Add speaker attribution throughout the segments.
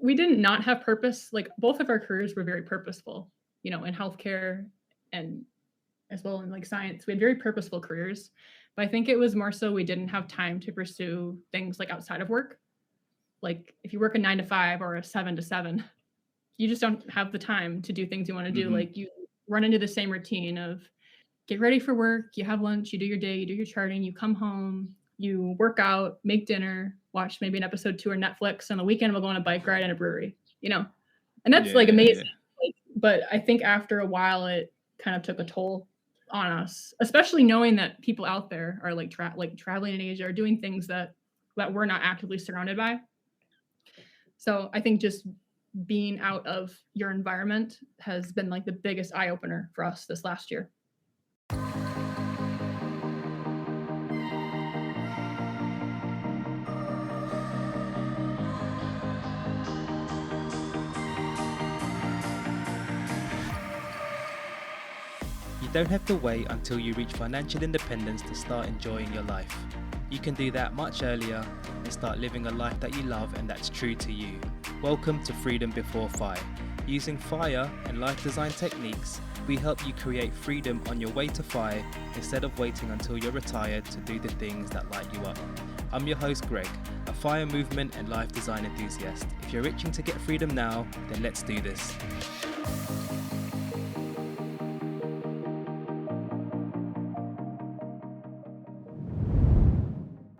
Speaker 1: we didn't not have purpose. Like both of our careers were very purposeful, you know, in healthcare and as well in like science. We had very purposeful careers. But I think it was more so we didn't have time to pursue things like outside of work. Like if you work a 9 to 5 or a 7 to 7, you just don't have the time to do things you want to do. Like you run into the same routine of get ready for work, you have lunch, you do your day, you do your charting, you come home, you work out, make dinner, watch maybe an episode 2 or Netflix. On the weekend, we'll go on a bike ride in a brewery, you know? And that's like amazing. Like, but I think after a while, it kind of took a toll on us, especially knowing that people out there are like traveling in Asia or doing things that we're not actively surrounded by. So I think just being out of your environment has been like the biggest eye opener for us this last year.
Speaker 2: You don't have to wait until you reach financial independence to start enjoying your life. You can do that much earlier and start living a life that you love and that's true to you. Welcome to Freedom Before FI. Using FIRE and life design techniques, we help you create freedom on your way to FI instead of waiting until you're retired to do the things that light you up. I'm your host Greg, a FIRE movement and life design enthusiast. If you're itching to get freedom now, then let's do this.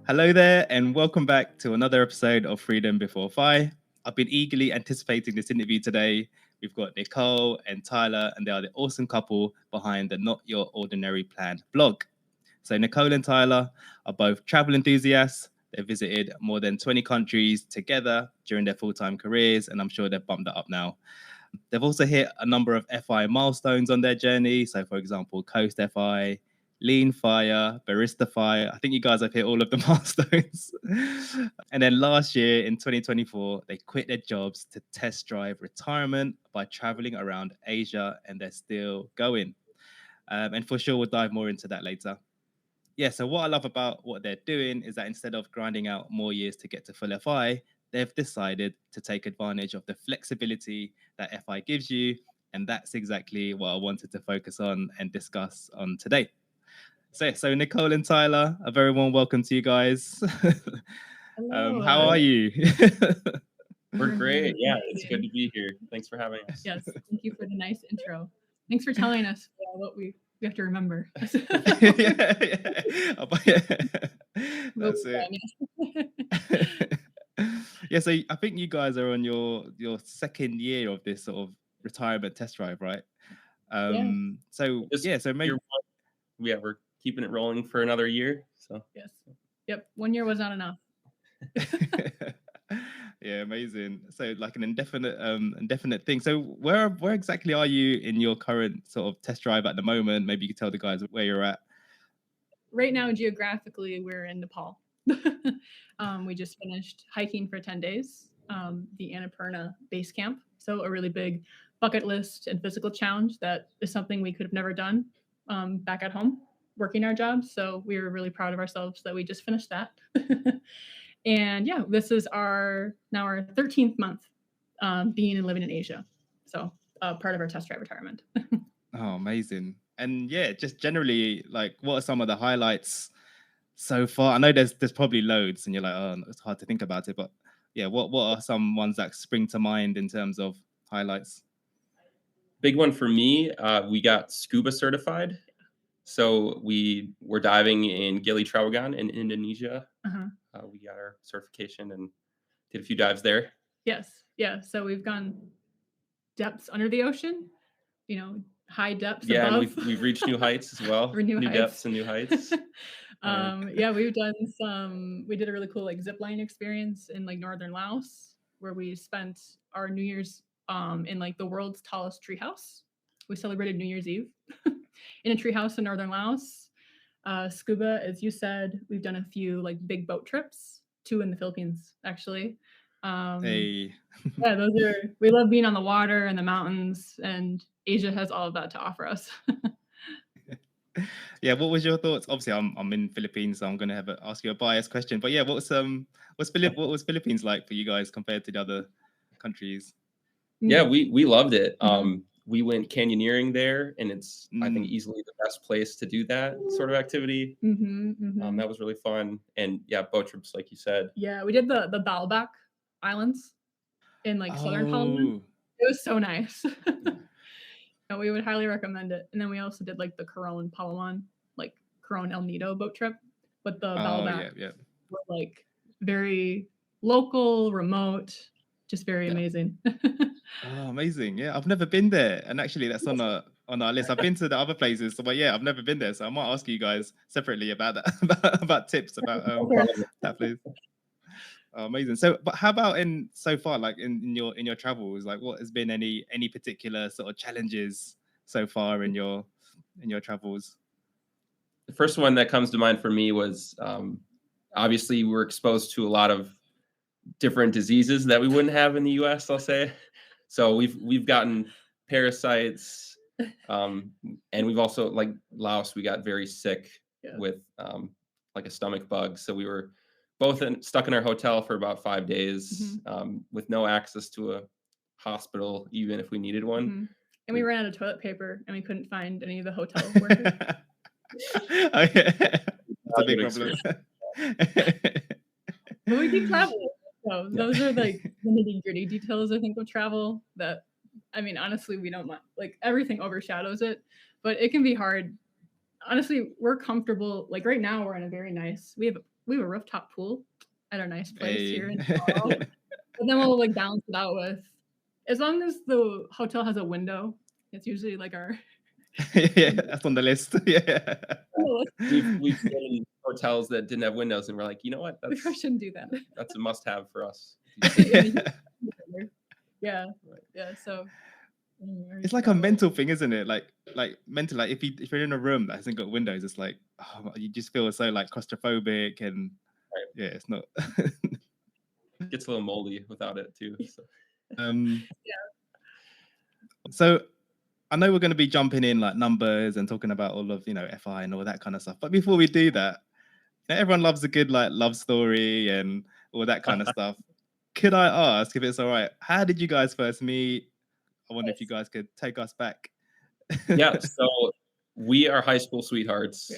Speaker 2: Hello there, and welcome back to another episode of Freedom Before FI. I've been eagerly anticipating this interview today. We've got Nicole and Tylor, and they are the awesome couple behind the Not Your Ordinary Plan blog. So Nicole and Tylor are both travel enthusiasts. They've visited more than 20 countries together during their full-time careers, and I'm sure they've bumped that up now. They've also hit a number of FI milestones on their journey. So, for example, Coast FI, Lean Fire, Barista Fire. I think you guys have hit all of the milestones. And then last year in 2024, they quit their jobs to test drive retirement by traveling around Asia, and they're still going. And for sure, we'll dive more into that later. Yeah, so what I love about what they're doing is that instead of grinding out more years to get to full FI, they've decided to take advantage of the flexibility that FI gives you. And that's exactly what I wanted to focus on and discuss on today. So Nicole and Tylor, a very warm welcome to you guys. How are you?
Speaker 3: We're great. Yeah, it's good to be here. Thanks for having us.
Speaker 1: Yes, thank you for the nice intro. Thanks for telling us what we have to remember.
Speaker 2: That's it. Yeah, so I think you guys are on your second year of this sort of retirement test drive, right? So maybe
Speaker 3: we're keeping it rolling for another year. So
Speaker 1: yes, yep, 1 year was not enough.
Speaker 2: Yeah, amazing. So like an indefinite thing. So where exactly are you in your current sort of test drive at the moment? Maybe you could tell the guys where you're at.
Speaker 1: Right now, geographically, we're in Nepal. We just finished hiking for 10 days, the Annapurna base camp. So a really big bucket list and physical challenge that is something we could have never done back at home working our jobs. So we were really proud of ourselves that we just finished that. And yeah, this is our 13th month being and living in Asia. So part of our test drive retirement.
Speaker 2: Oh, amazing. And yeah, just generally, like, what are some of the highlights so far? I know there's probably loads and you're like, oh, it's hard to think about it. But yeah, what are some ones that spring to mind in terms of highlights?
Speaker 3: Big one for me, we got scuba certified. So we were diving in Gili Trawangan in Indonesia. We got our certification and did a few dives there.
Speaker 1: Yes. Yeah. So we've gone depths under the ocean, high depths above.
Speaker 3: And we've reached new heights as well. new depths and new heights.
Speaker 1: Yeah, we did a really cool like zip line experience in like northern Laos, where we spent our New Year's in like the world's tallest treehouse. We celebrated New Year's Eve in a treehouse in northern Laos. Scuba, as you said, we've done a few like big boat trips, 2 in the Philippines, actually.
Speaker 2: Hey.
Speaker 1: Yeah, we love being on the water and the mountains, and Asia has all of that to offer us.
Speaker 2: Yeah, what was your thoughts? Obviously, I'm in Philippines, so I'm going to ask you a biased question. But yeah, what was Philippines like for you guys compared to the other countries?
Speaker 3: Yeah, we loved it. We went canyoneering there, and it's I think easily the best place to do that sort of activity. That was really fun, and yeah, boat trips like you said.
Speaker 1: Yeah, we did the Baalbek Islands in like southern Holland. It was so nice. No, we would highly recommend it. And then we also did like the Corone Palawan, like Corone El Nido boat trip, but the Baalbek were like very local, remote, just very amazing.
Speaker 2: Oh, amazing! Yeah, I've never been there, and actually, that's on our list. I've been to the other places, but yeah, I've never been there, so I might ask you guys separately about that, about tips about that place. Oh, amazing. So, but how about so far, like in your travels, like what has been any particular sort of challenges so far in your travels?
Speaker 3: The first one that comes to mind for me was obviously we were exposed to a lot of different diseases that we wouldn't have in the US, I'll say. So we've gotten parasites, and we've also, like Laos, we got very sick with like a stomach bug. So we were both stuck in our hotel for about 5 days with no access to a hospital, even if we needed one.
Speaker 1: And we ran out of toilet paper, and we couldn't find any of the hotel workers.
Speaker 2: Oh, yeah. That's a big problem.
Speaker 1: But we keep traveling. So those are like the nitty-gritty details, I think, of travel that, I mean, honestly, we don't mind. Like everything overshadows it, but it can be hard. Honestly, we're comfortable. Like right now, we're in a very nice. We have a rooftop pool at our nice place here in Colorado. But then we'll like balance it out with, as long as the hotel has a window, it's usually like our.
Speaker 2: Yeah, that's on the list. Yeah.
Speaker 3: We've been in hotels that didn't have windows, and we're like, you know what?
Speaker 1: We shouldn't do that.
Speaker 3: That's a must-have for us.
Speaker 1: Yeah. So
Speaker 2: it's like a mental thing, isn't it? Like mental. Like if you're in a room that hasn't got windows, it's like you just feel so like claustrophobic, and yeah, it's not.
Speaker 3: It gets a little moldy without it too. So.
Speaker 2: So I know we're going to be jumping in like numbers and talking about all of FI and all that kind of stuff. But before we do that, everyone loves a good like love story and all that kind of stuff. Could I ask, if it's all right, how did you guys first meet? I wonder if you guys could take us back.
Speaker 3: Yeah, so we are high school sweethearts.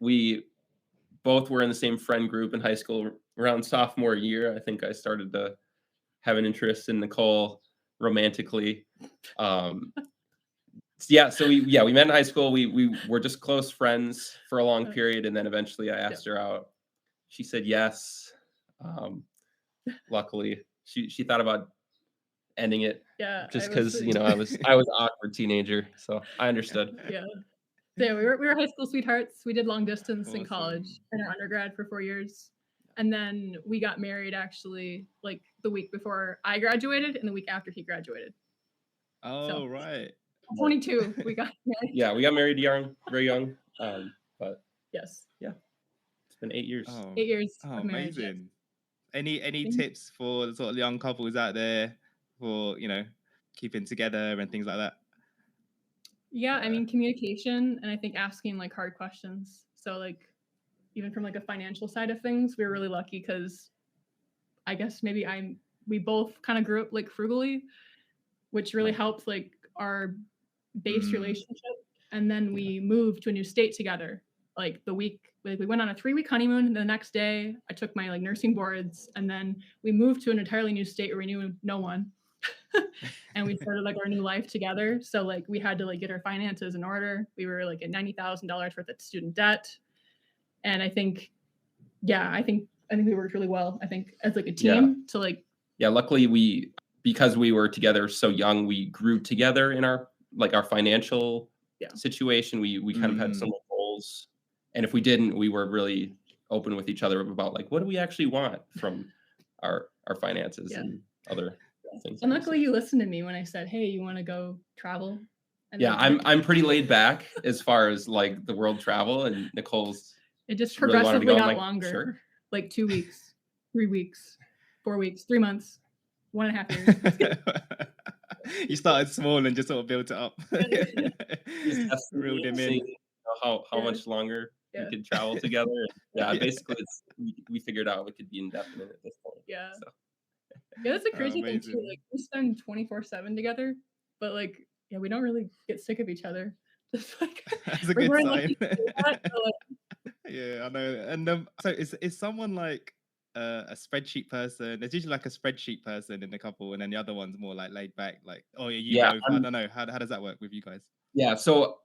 Speaker 3: We both were in the same friend group in high school. Around sophomore year, I think I started to have an interest in Nicole romantically. So we met in high school. We were just close friends for a long period, and then eventually I asked her out. She said yes. Luckily, she thought about ending it.
Speaker 1: Yeah,
Speaker 3: just because I was awkward teenager, so I understood.
Speaker 1: Yeah, we were high school sweethearts. We did long distance in college and our undergrad for 4 years, and then we got married actually like the week before I graduated and the week after he graduated.
Speaker 2: Oh, right.
Speaker 1: 22, we got married.
Speaker 3: Yeah, we got married young, very young. But
Speaker 1: yes,
Speaker 3: it's been 8 years.
Speaker 1: 8 years.
Speaker 2: Oh,
Speaker 1: of marriage,
Speaker 2: amazing. Yes. Any tips for the sort of young couples out there for keeping together and things like that?
Speaker 1: Yeah, I mean communication, and I think asking like hard questions. So like even from like a financial side of things, we were really lucky because I guess maybe we both kind of grew up like frugally, which really helped like our base relationship. And then we moved to a new state together. Like we went on a 3-week honeymoon, and the next day I took my like nursing boards, and then we moved to an entirely new state where we knew no one. And we started like our new life together. So like we had to like get our finances in order. We were like at $90,000 worth of student debt. And I think we worked really well, I think, as like a team to like.
Speaker 3: Yeah, luckily because we were together so young, we grew together in our financial situation. We kind of had similar goals. And if we didn't, we were really open with each other about like, what do we actually want from our finances and other things.
Speaker 1: And luckily you listened to me when I said, hey, you want to go travel? And
Speaker 3: I'm pretty laid back as far as like the world travel, and Nicole's
Speaker 1: it just progressively
Speaker 3: really
Speaker 1: got longer. Sure. Like 2 weeks, 3 weeks, 4 weeks, 3 months, 1.5 years.
Speaker 2: You started small and just sort of built it up.
Speaker 3: Just reeled him in. How much longer we could travel together. Basically we figured out we could be indefinite at this point.
Speaker 1: Yeah.
Speaker 3: So.
Speaker 1: Yeah, that's a crazy thing too.
Speaker 2: Amazing.
Speaker 1: Like we spend 24/7 together, but like yeah, we don't really get sick of each other. Just like
Speaker 2: That's a
Speaker 1: we're
Speaker 2: good
Speaker 1: very
Speaker 2: sign.
Speaker 1: lucky to do that. So, like,
Speaker 2: Yeah, I know. And so is someone like a spreadsheet person? There's usually like a spreadsheet person in the couple, and then the other one's more like laid back. Like, oh yeah, you
Speaker 3: Yeah,
Speaker 2: both. I don't know. How does that work with you guys?
Speaker 3: yeah. So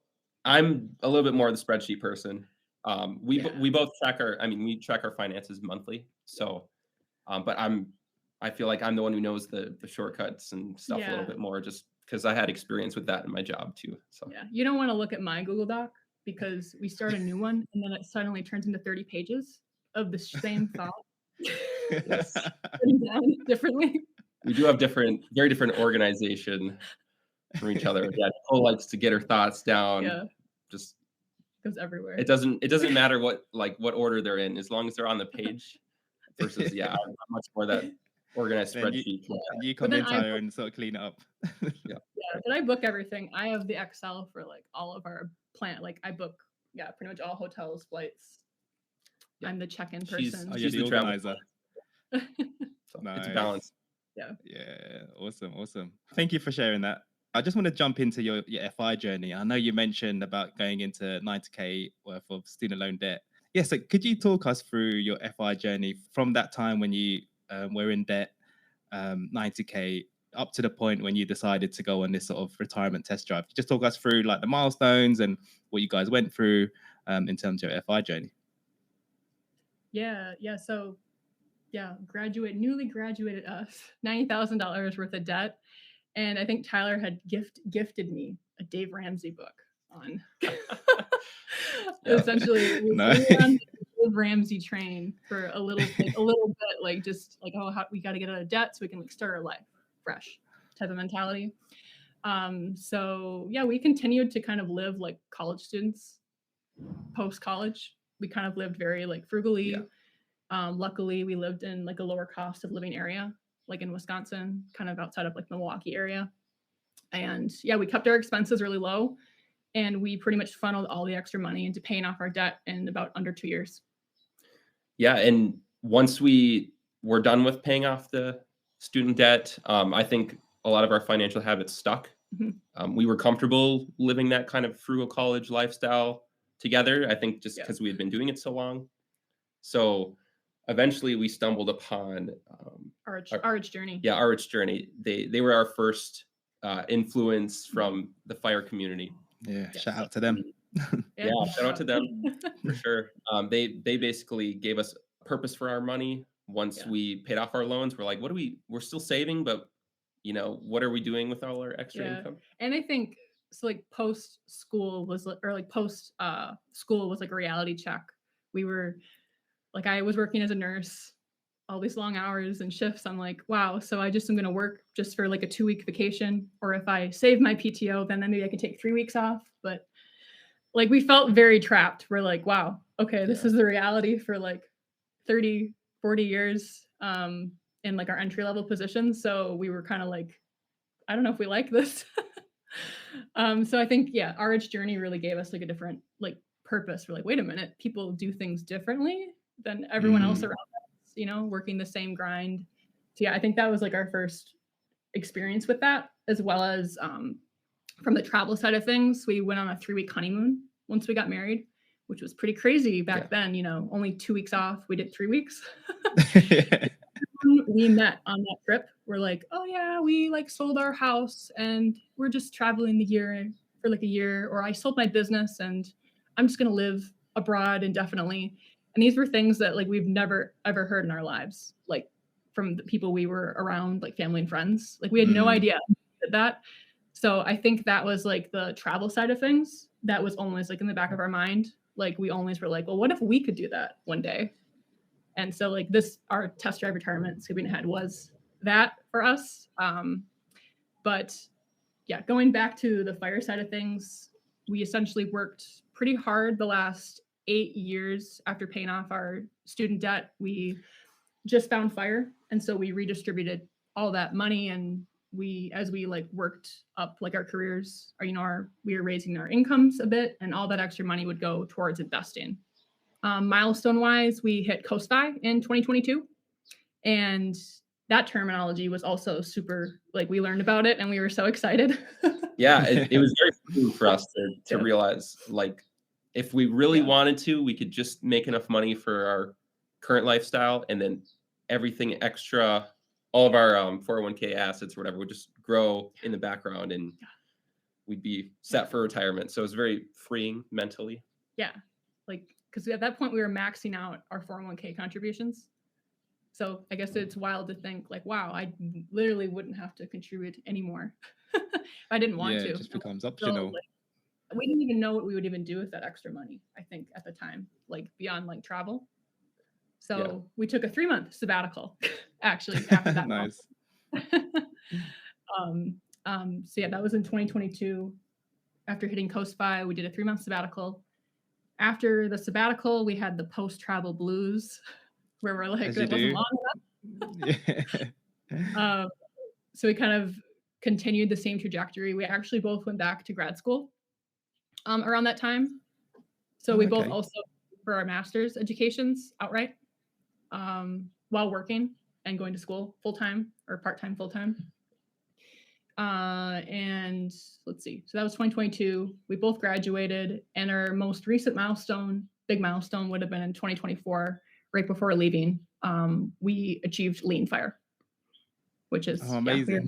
Speaker 3: I'm a little bit more the spreadsheet person.
Speaker 1: yeah.
Speaker 3: We both track we track our finances monthly. So, but I feel like I'm the one who knows the shortcuts and stuff a little
Speaker 1: Yeah.
Speaker 3: bit more, just because I had experience with that in my job too. So
Speaker 1: Yeah. You don't want to look at my Google Doc because we start a new one and then it suddenly turns into 30 pages of the same thought.
Speaker 3: yes,
Speaker 1: Written down differently.
Speaker 3: we do have very different organization from each other. Yeah, Nicole likes to get her thoughts down.
Speaker 1: Yeah.
Speaker 3: Just
Speaker 1: Goes everywhere.
Speaker 3: it doesn't matter what order they're in, as long as they're on the page. Versus, yeah, I'm much more that organized
Speaker 2: Then
Speaker 3: spreadsheet.
Speaker 2: you
Speaker 1: But
Speaker 2: come
Speaker 1: then
Speaker 2: in, Tyler, and sort of clean it up.
Speaker 3: Yeah.
Speaker 1: Yeah, but I book everything. I have the Excel for like all of our like I book pretty much all hotels, flights.
Speaker 3: Yeah.
Speaker 1: I'm the check-in
Speaker 3: She's-
Speaker 1: person.
Speaker 2: Oh,
Speaker 3: She's
Speaker 2: you're
Speaker 3: the
Speaker 2: the
Speaker 3: travel
Speaker 2: organizer.
Speaker 3: So
Speaker 2: Nice.
Speaker 3: it's a balance.
Speaker 1: Yeah.
Speaker 2: Yeah, awesome. Thank you for sharing that. I just want to jump into your FI journey. I know you mentioned about going into 90K worth of student loan debt. Yeah, so could you talk us through your FI journey from that time when you were in debt, 90K, up to the point when you decided to go on this sort of retirement test drive? Just talk us through like the milestones and what you guys went through in terms of your FI journey.
Speaker 1: Yeah. So newly graduated us, $90,000 worth of debt. And I think Tyler had gifted me a Dave Ramsey book on essentially we
Speaker 2: Nice.
Speaker 1: were on the Dave Ramsey train for a little bit, like just like, oh, we got to get out of debt so we can like start our life fresh type of mentality. So yeah, we continued to kind of live like college students post college. We kind of lived very like frugally. Luckily, we lived in like a lower cost of living area, like in Wisconsin, kind of outside of like Milwaukee area. And yeah, we kept our expenses really low, and we pretty much funneled all the extra money into paying off our debt in about under 2 years.
Speaker 3: Yeah, and once we were done with paying off the student debt, I think a lot of our financial habits stuck.
Speaker 1: Mhm.
Speaker 3: We were comfortable living that kind of frugal college lifestyle together. I think just
Speaker 1: Yeah.
Speaker 3: because we had been doing it so long. So eventually, we stumbled upon
Speaker 1: RH Journey.
Speaker 3: Yeah, RH Journey. They were our first influence from the fire community.
Speaker 2: Yeah,
Speaker 1: Yes.
Speaker 2: shout out to them.
Speaker 3: Yeah, shout out to them for sure. They basically gave us purpose for our money. Once we paid off our loans, we're like, we're still saving, but what are we doing with all our extra income?
Speaker 1: And I think so like post school was post school was like a reality check. We were like, I was working as a nurse, all these long hours and shifts. I'm like, wow, so I'm going to work just for like a 2-week vacation. Or if I save my PTO, then maybe I can take 3 weeks off. But like, we felt very trapped. We're like, wow, okay, this is the reality for like 30, 40 years in like our entry level positions. So we were kind of like, I don't know if we like this. So I think, RH Journey really gave us like a different like purpose. We're like, wait a minute, people do things differently than everyone else around us, working the same grind. So yeah, I think that was like our first experience with that, as well as from the travel side of things. We went on a 3-week honeymoon once we got married, which was pretty crazy back then, only 2 weeks off. We did 3 weeks. We met on that trip. We're like, oh yeah, we like sold our house and we're just traveling the year for like a year, or I sold my business and I'm just going to live abroad indefinitely. And these were things that like we've never ever heard in our lives, like from the people we were around, like family and friends. Like we had no idea that. So I think that was like the travel side of things that was always like in the back of our mind. Like we always were like, well, what if we could do that one day? And so like our test drive retirement skipping ahead was that for us. But yeah, going back to the fire side of things, we essentially worked pretty hard the last 8 years after paying off our student debt. We just found fire. And so we redistributed all that money, and as we like worked up like our careers, we were raising our incomes a bit, and all that extra money would go towards investing. Milestone wise, we hit Coast Fi in 2022, and that terminology was also super, like, we learned about it and we were so excited.
Speaker 3: Yeah, it was very freeing for us to realize, like, if we really wanted to, we could just make enough money for our current lifestyle, and then everything extra, all of our 401k assets or whatever would just grow in the background, and we'd be set for retirement. So it was very freeing mentally.
Speaker 1: Yeah, like, because at that point we were maxing out our 401k contributions. So I guess it's wild to think, like, wow, I literally wouldn't have to contribute anymore if I didn't want to.
Speaker 2: It just becomes optional.
Speaker 1: So, like, we didn't even know what we would even do with that extra money, I think, at the time, like, beyond, like, travel. So we took a 3-month sabbatical, actually, after that.
Speaker 2: Nice.
Speaker 1: So that was in 2022. After hitting Coast Fi, we did a 3-month sabbatical. After the sabbatical, we had the post-travel blues, where we're like, it wasn't long enough. So we kind of continued the same trajectory. We actually both went back to grad school around that time. So we both also for our master's educations outright while working and going to school full-time or part-time, full-time. And let's see. So that was 2022. We both graduated, and our most recent big milestone would have been in 2024, right before leaving. We achieved lean fire, which is
Speaker 2: amazing.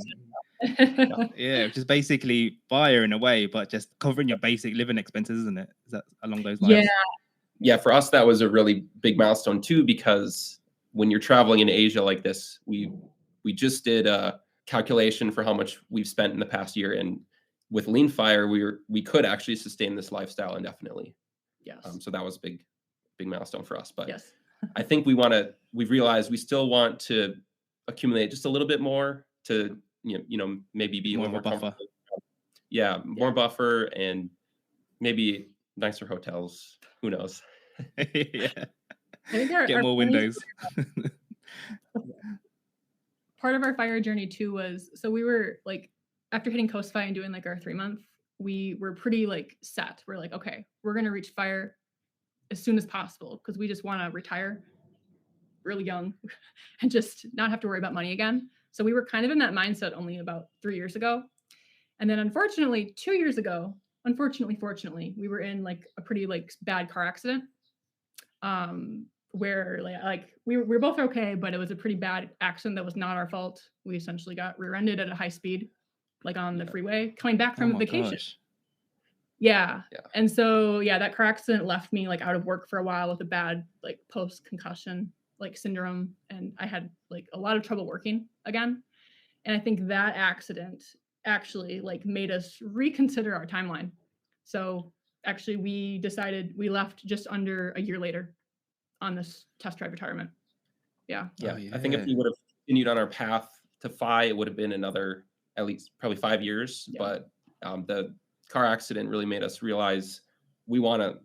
Speaker 2: Which is basically fire in a way, but just covering your basic living expenses, isn't it? Is that along those lines?
Speaker 3: Yeah. For us, that was a really big milestone too, because when you're traveling in Asia like this, we just did a calculation for how much we've spent in the past year, and with lean fire, we could actually sustain this lifestyle indefinitely.
Speaker 1: Yes.
Speaker 3: So that was a big milestone for us. But
Speaker 1: yes.
Speaker 3: I think we've realized we still want to accumulate just a little bit more to maybe be
Speaker 2: more
Speaker 3: a little more
Speaker 2: buffer.
Speaker 3: More buffer, and maybe nicer hotels. Who knows?
Speaker 2: Get
Speaker 1: our
Speaker 2: more windows.
Speaker 1: Part of our fire journey too was, so we were like, after hitting Coast Fi and doing like our 3-month, we were pretty like set. We're like, okay, we're going to reach fire as soon as possible, because we just want to retire really young and just not have to worry about money again. So we were kind of in that mindset only about 3 years ago. And then unfortunately, 2 years ago, fortunately, we were in like a pretty like bad car accident. Where like we were both okay, but it was a pretty bad accident that was not our fault. We essentially got rear-ended at a high speed, like on the freeway, coming back from vacation.
Speaker 2: Gosh.
Speaker 1: Yeah. And so that car accident left me like out of work for a while with a bad like post-concussion like syndrome, and I had like a lot of trouble working again. And I think that accident actually like made us reconsider our timeline. So actually we left just under a year later on this test drive retirement.
Speaker 3: I think if we would have continued on our path to FI, it would have been another at least probably 5 years. But the car accident really made us realize we want to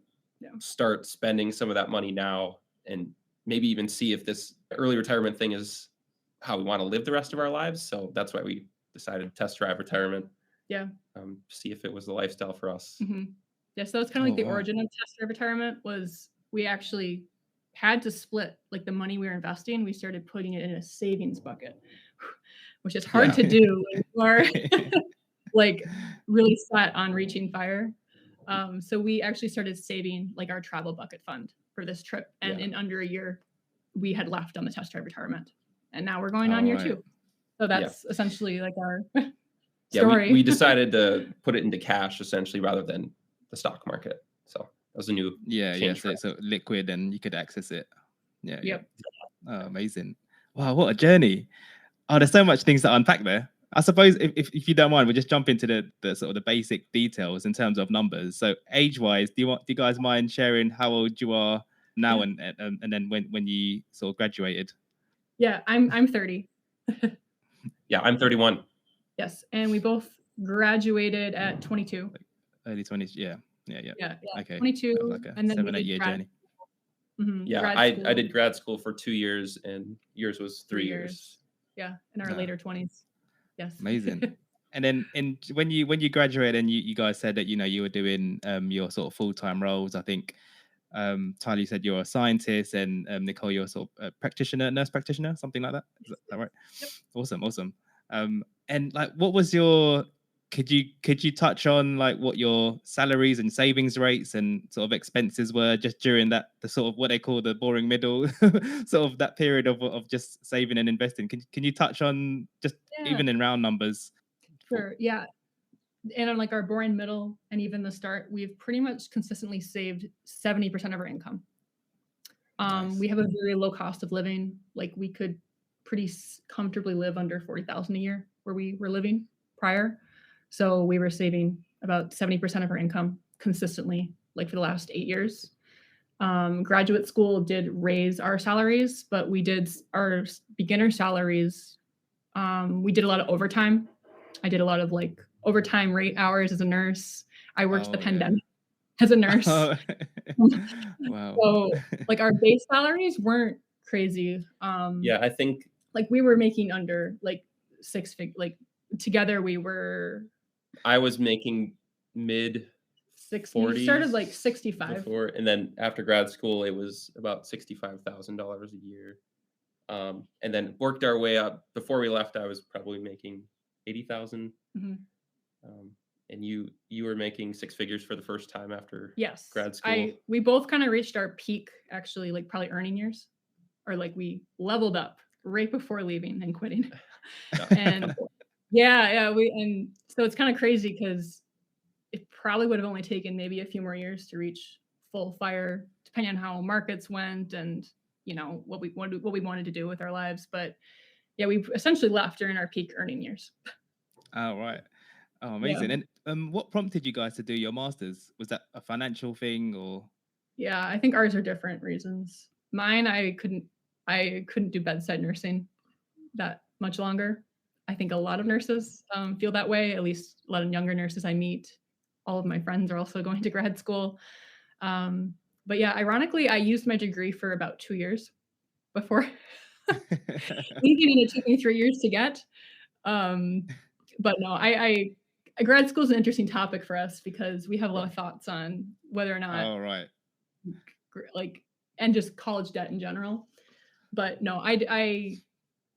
Speaker 3: start spending some of that money now, and maybe even see if this early retirement thing is how we want to live the rest of our lives. So that's why we decided to test drive retirement. See if it was the lifestyle for us.
Speaker 1: Mm-hmm. So that's kind of like the origin of test drive retirement. Was we actually had to split like the money we were investing. We started putting it in a savings bucket, which is hard to do when you are like really set on reaching fire. So we actually started saving like our travel bucket fund for this trip, and in under a year we had left on the test drive retirement, and now we're going on year 2. So that's essentially like our story.
Speaker 3: We decided to put it into cash essentially rather than the stock market. So that was a new change.
Speaker 2: So it's liquid and you could access it. Amazing. Wow, what a journey. There's so much things to unpack there. I suppose if you don't mind, we'll just jump into the sort of the basic details in terms of numbers. So age-wise, do you guys mind sharing how old you are now and then when you sort of graduated?
Speaker 1: I'm 30.
Speaker 3: I'm 31.
Speaker 1: Yes, and we both graduated at 22.
Speaker 2: Early 20s, yeah. Okay.
Speaker 1: 22,
Speaker 2: like a
Speaker 1: and then
Speaker 2: 7-8 year journey.
Speaker 3: I did grad school for 2 years, and yours was 3 years.
Speaker 1: In our later 20s. Yes.
Speaker 2: Amazing. And then when you graduated and you guys said that you were doing your sort of full-time roles, I think Tyler, you said you're a scientist, and Nicole, you're sort of a practitioner, nurse practitioner, something like that. Is that right?
Speaker 1: Yep.
Speaker 2: Awesome. And like, what was your? Could you touch on like what your salaries and savings rates and sort of expenses were just during the sort of what they call the boring middle, sort of that period of just saving and investing? Can you touch on just even in round numbers?
Speaker 1: Sure. Yeah. And on like our boring middle and even the start, we've pretty much consistently saved 70% of our income.
Speaker 2: Nice.
Speaker 1: We have a very low cost of living. Like we could pretty comfortably live under 40,000 a year where we were living prior. So we were saving about 70% of our income consistently, like for the last 8 years. Graduate school did raise our salaries, but we did our beginner salaries. We did a lot of overtime. I did a lot of like overtime rate hours as a nurse. I worked the pandemic as a nurse.
Speaker 2: Wow.
Speaker 1: So like our base salaries weren't crazy.
Speaker 3: Yeah, I think
Speaker 1: like we were making under like like together we were.
Speaker 3: I was making mid
Speaker 1: 60. We started like 65
Speaker 3: before, and then after grad school it was about $65,000 a year, and then worked our way up. Before we left, I was probably making 80,000. And you were making six figures for the first time after grad school.
Speaker 1: We both kind of reached our peak, actually, like probably earning years, or like we leveled up right before leaving and quitting. And and so it's kind of crazy because it probably would have only taken maybe a few more years to reach full fire, depending on how markets went and what we wanted to do with our lives. But yeah, we essentially left during our peak earning years.
Speaker 2: Oh, right. Oh, amazing.
Speaker 1: Yeah.
Speaker 2: And what prompted you guys to do your masters? Was that a financial thing or?
Speaker 1: Yeah, I think ours are different reasons. Mine, I couldn't do bedside nursing that much longer. I think a lot of nurses feel that way, at least a lot of younger nurses I meet. All of my friends are also going to grad school. But yeah, ironically, I used my degree for about 2 years before leaving, and it took me 3 years to get. But no, grad school is an interesting topic for us because we have a lot of thoughts on whether or not,
Speaker 2: oh, right,
Speaker 1: like, and just college debt in general. But no,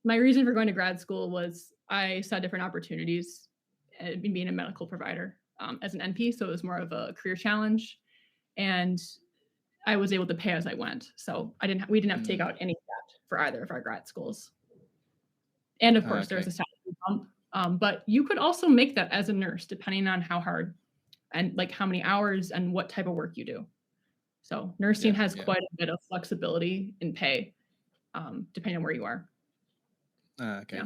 Speaker 1: my reason for going to grad school was I saw different opportunities in being a medical provider as an NP, so it was more of a career challenge, and I was able to pay as I went. So we didn't have to take out any debt for either of our grad schools. And of course, there was a salary bump. But you could also make that as a nurse, depending on how hard and like how many hours and what type of work you do. So nursing has quite a bit of flexibility in pay, depending on where you are.
Speaker 2: Okay.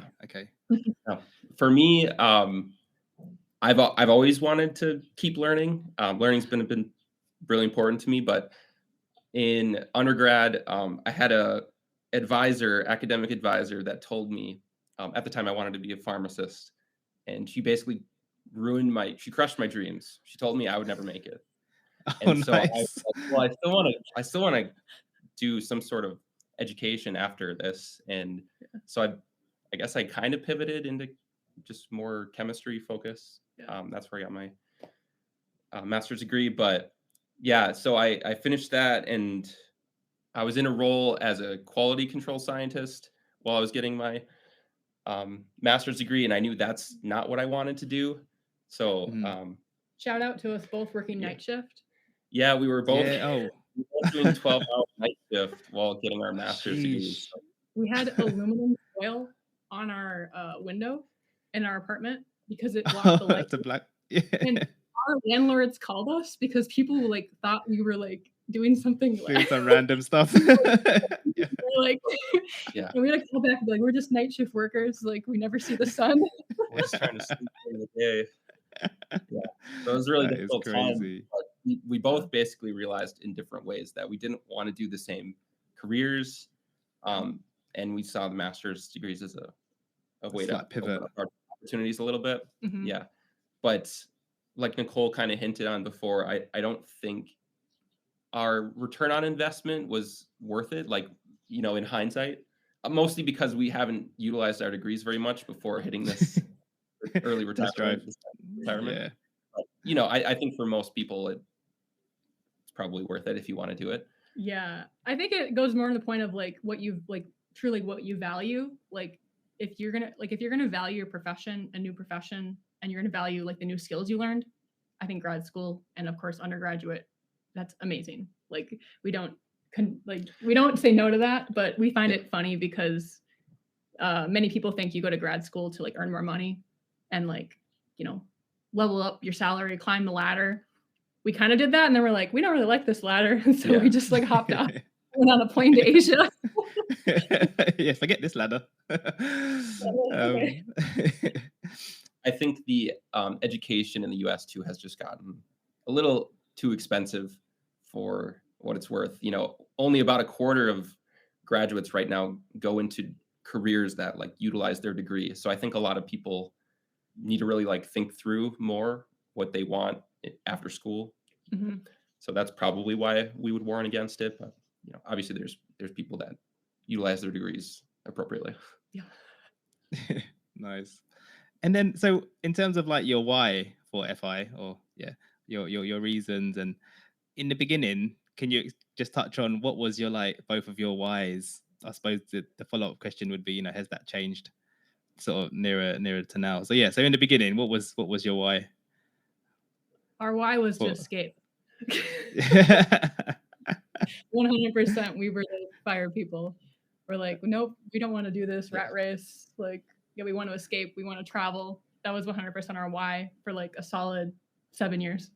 Speaker 3: For me, I've always wanted to keep learning. Learning's been really important to me. But in undergrad, I had a academic advisor that told me at the time I wanted to be a pharmacist, and she basically she crushed my dreams. She told me I would never make it. And so
Speaker 2: nice.
Speaker 3: I still want to do some sort of education after this. And so I guess I kind of pivoted into just more chemistry focus. That's where I got my master's degree. But yeah, so I finished that, and I was in a role as a quality control scientist while I was getting my master's degree, and I knew that's not what I wanted to do. So
Speaker 1: shout out to us both working night shift.
Speaker 3: Yeah, we were both doing 12-hour night shift while getting our master's degrees. So.
Speaker 1: We had aluminum foil on our window in our apartment because it blocked the light. And our landlords called us because people like thought we were like doing something
Speaker 2: doing some random stuff.
Speaker 1: Like, and we had to call back and be like, we're just night shift workers. Like, we never see the sun.
Speaker 3: We're just trying to sleep during the day. So it was really difficult time. But we both basically realized in different ways that we didn't want to do the same careers, and we saw the master's degrees as a way to pivot our opportunities a little bit. Yeah, but like Nicole kind of hinted on before, I don't think our return on investment was worth it. Like, in hindsight, mostly because we haven't utilized our degrees very much before hitting this early retirement.
Speaker 2: Yeah.
Speaker 3: But, I think for most people, it's probably worth it if you want to do it.
Speaker 1: Yeah, I think it goes more to the point of like what you like truly what you value. Like if you're gonna value your profession, a new profession, and you're gonna value like the new skills you learned, I think grad school and of course undergraduate, that's amazing. Like we don't we don't say no to that, but we find it funny because many people think you go to grad school to like earn more money and like level up your salary, climb the ladder. We kind of did that, and then we're like, we don't really like this ladder, and so we just like hopped off, went on a plane to Asia.
Speaker 2: Yeah, forget this ladder.
Speaker 1: Okay.
Speaker 3: I think the education in the U.S. too has just gotten a little too expensive for what it's worth. Only about a quarter of graduates right now go into careers that like utilize their degree. So I think a lot of people need to really like think through more what they want after school.
Speaker 1: Mm-hmm.
Speaker 3: So that's probably why we would warn against it. But obviously there's people that utilize their degrees appropriately.
Speaker 1: Yeah.
Speaker 2: Nice. And then, so in terms of like your why for FI, or your reasons, and in the beginning, can you just touch on what was your like both of your whys? I suppose the follow-up question would be, has that changed sort of nearer to now? So yeah, so in the beginning, what was your why?
Speaker 1: Our why was to escape. 100%. We were the fire people. We're like, nope, we don't want to do this rat race. Like, yeah, we want to escape. We want to travel. That was 100% our why for like a solid 7 years.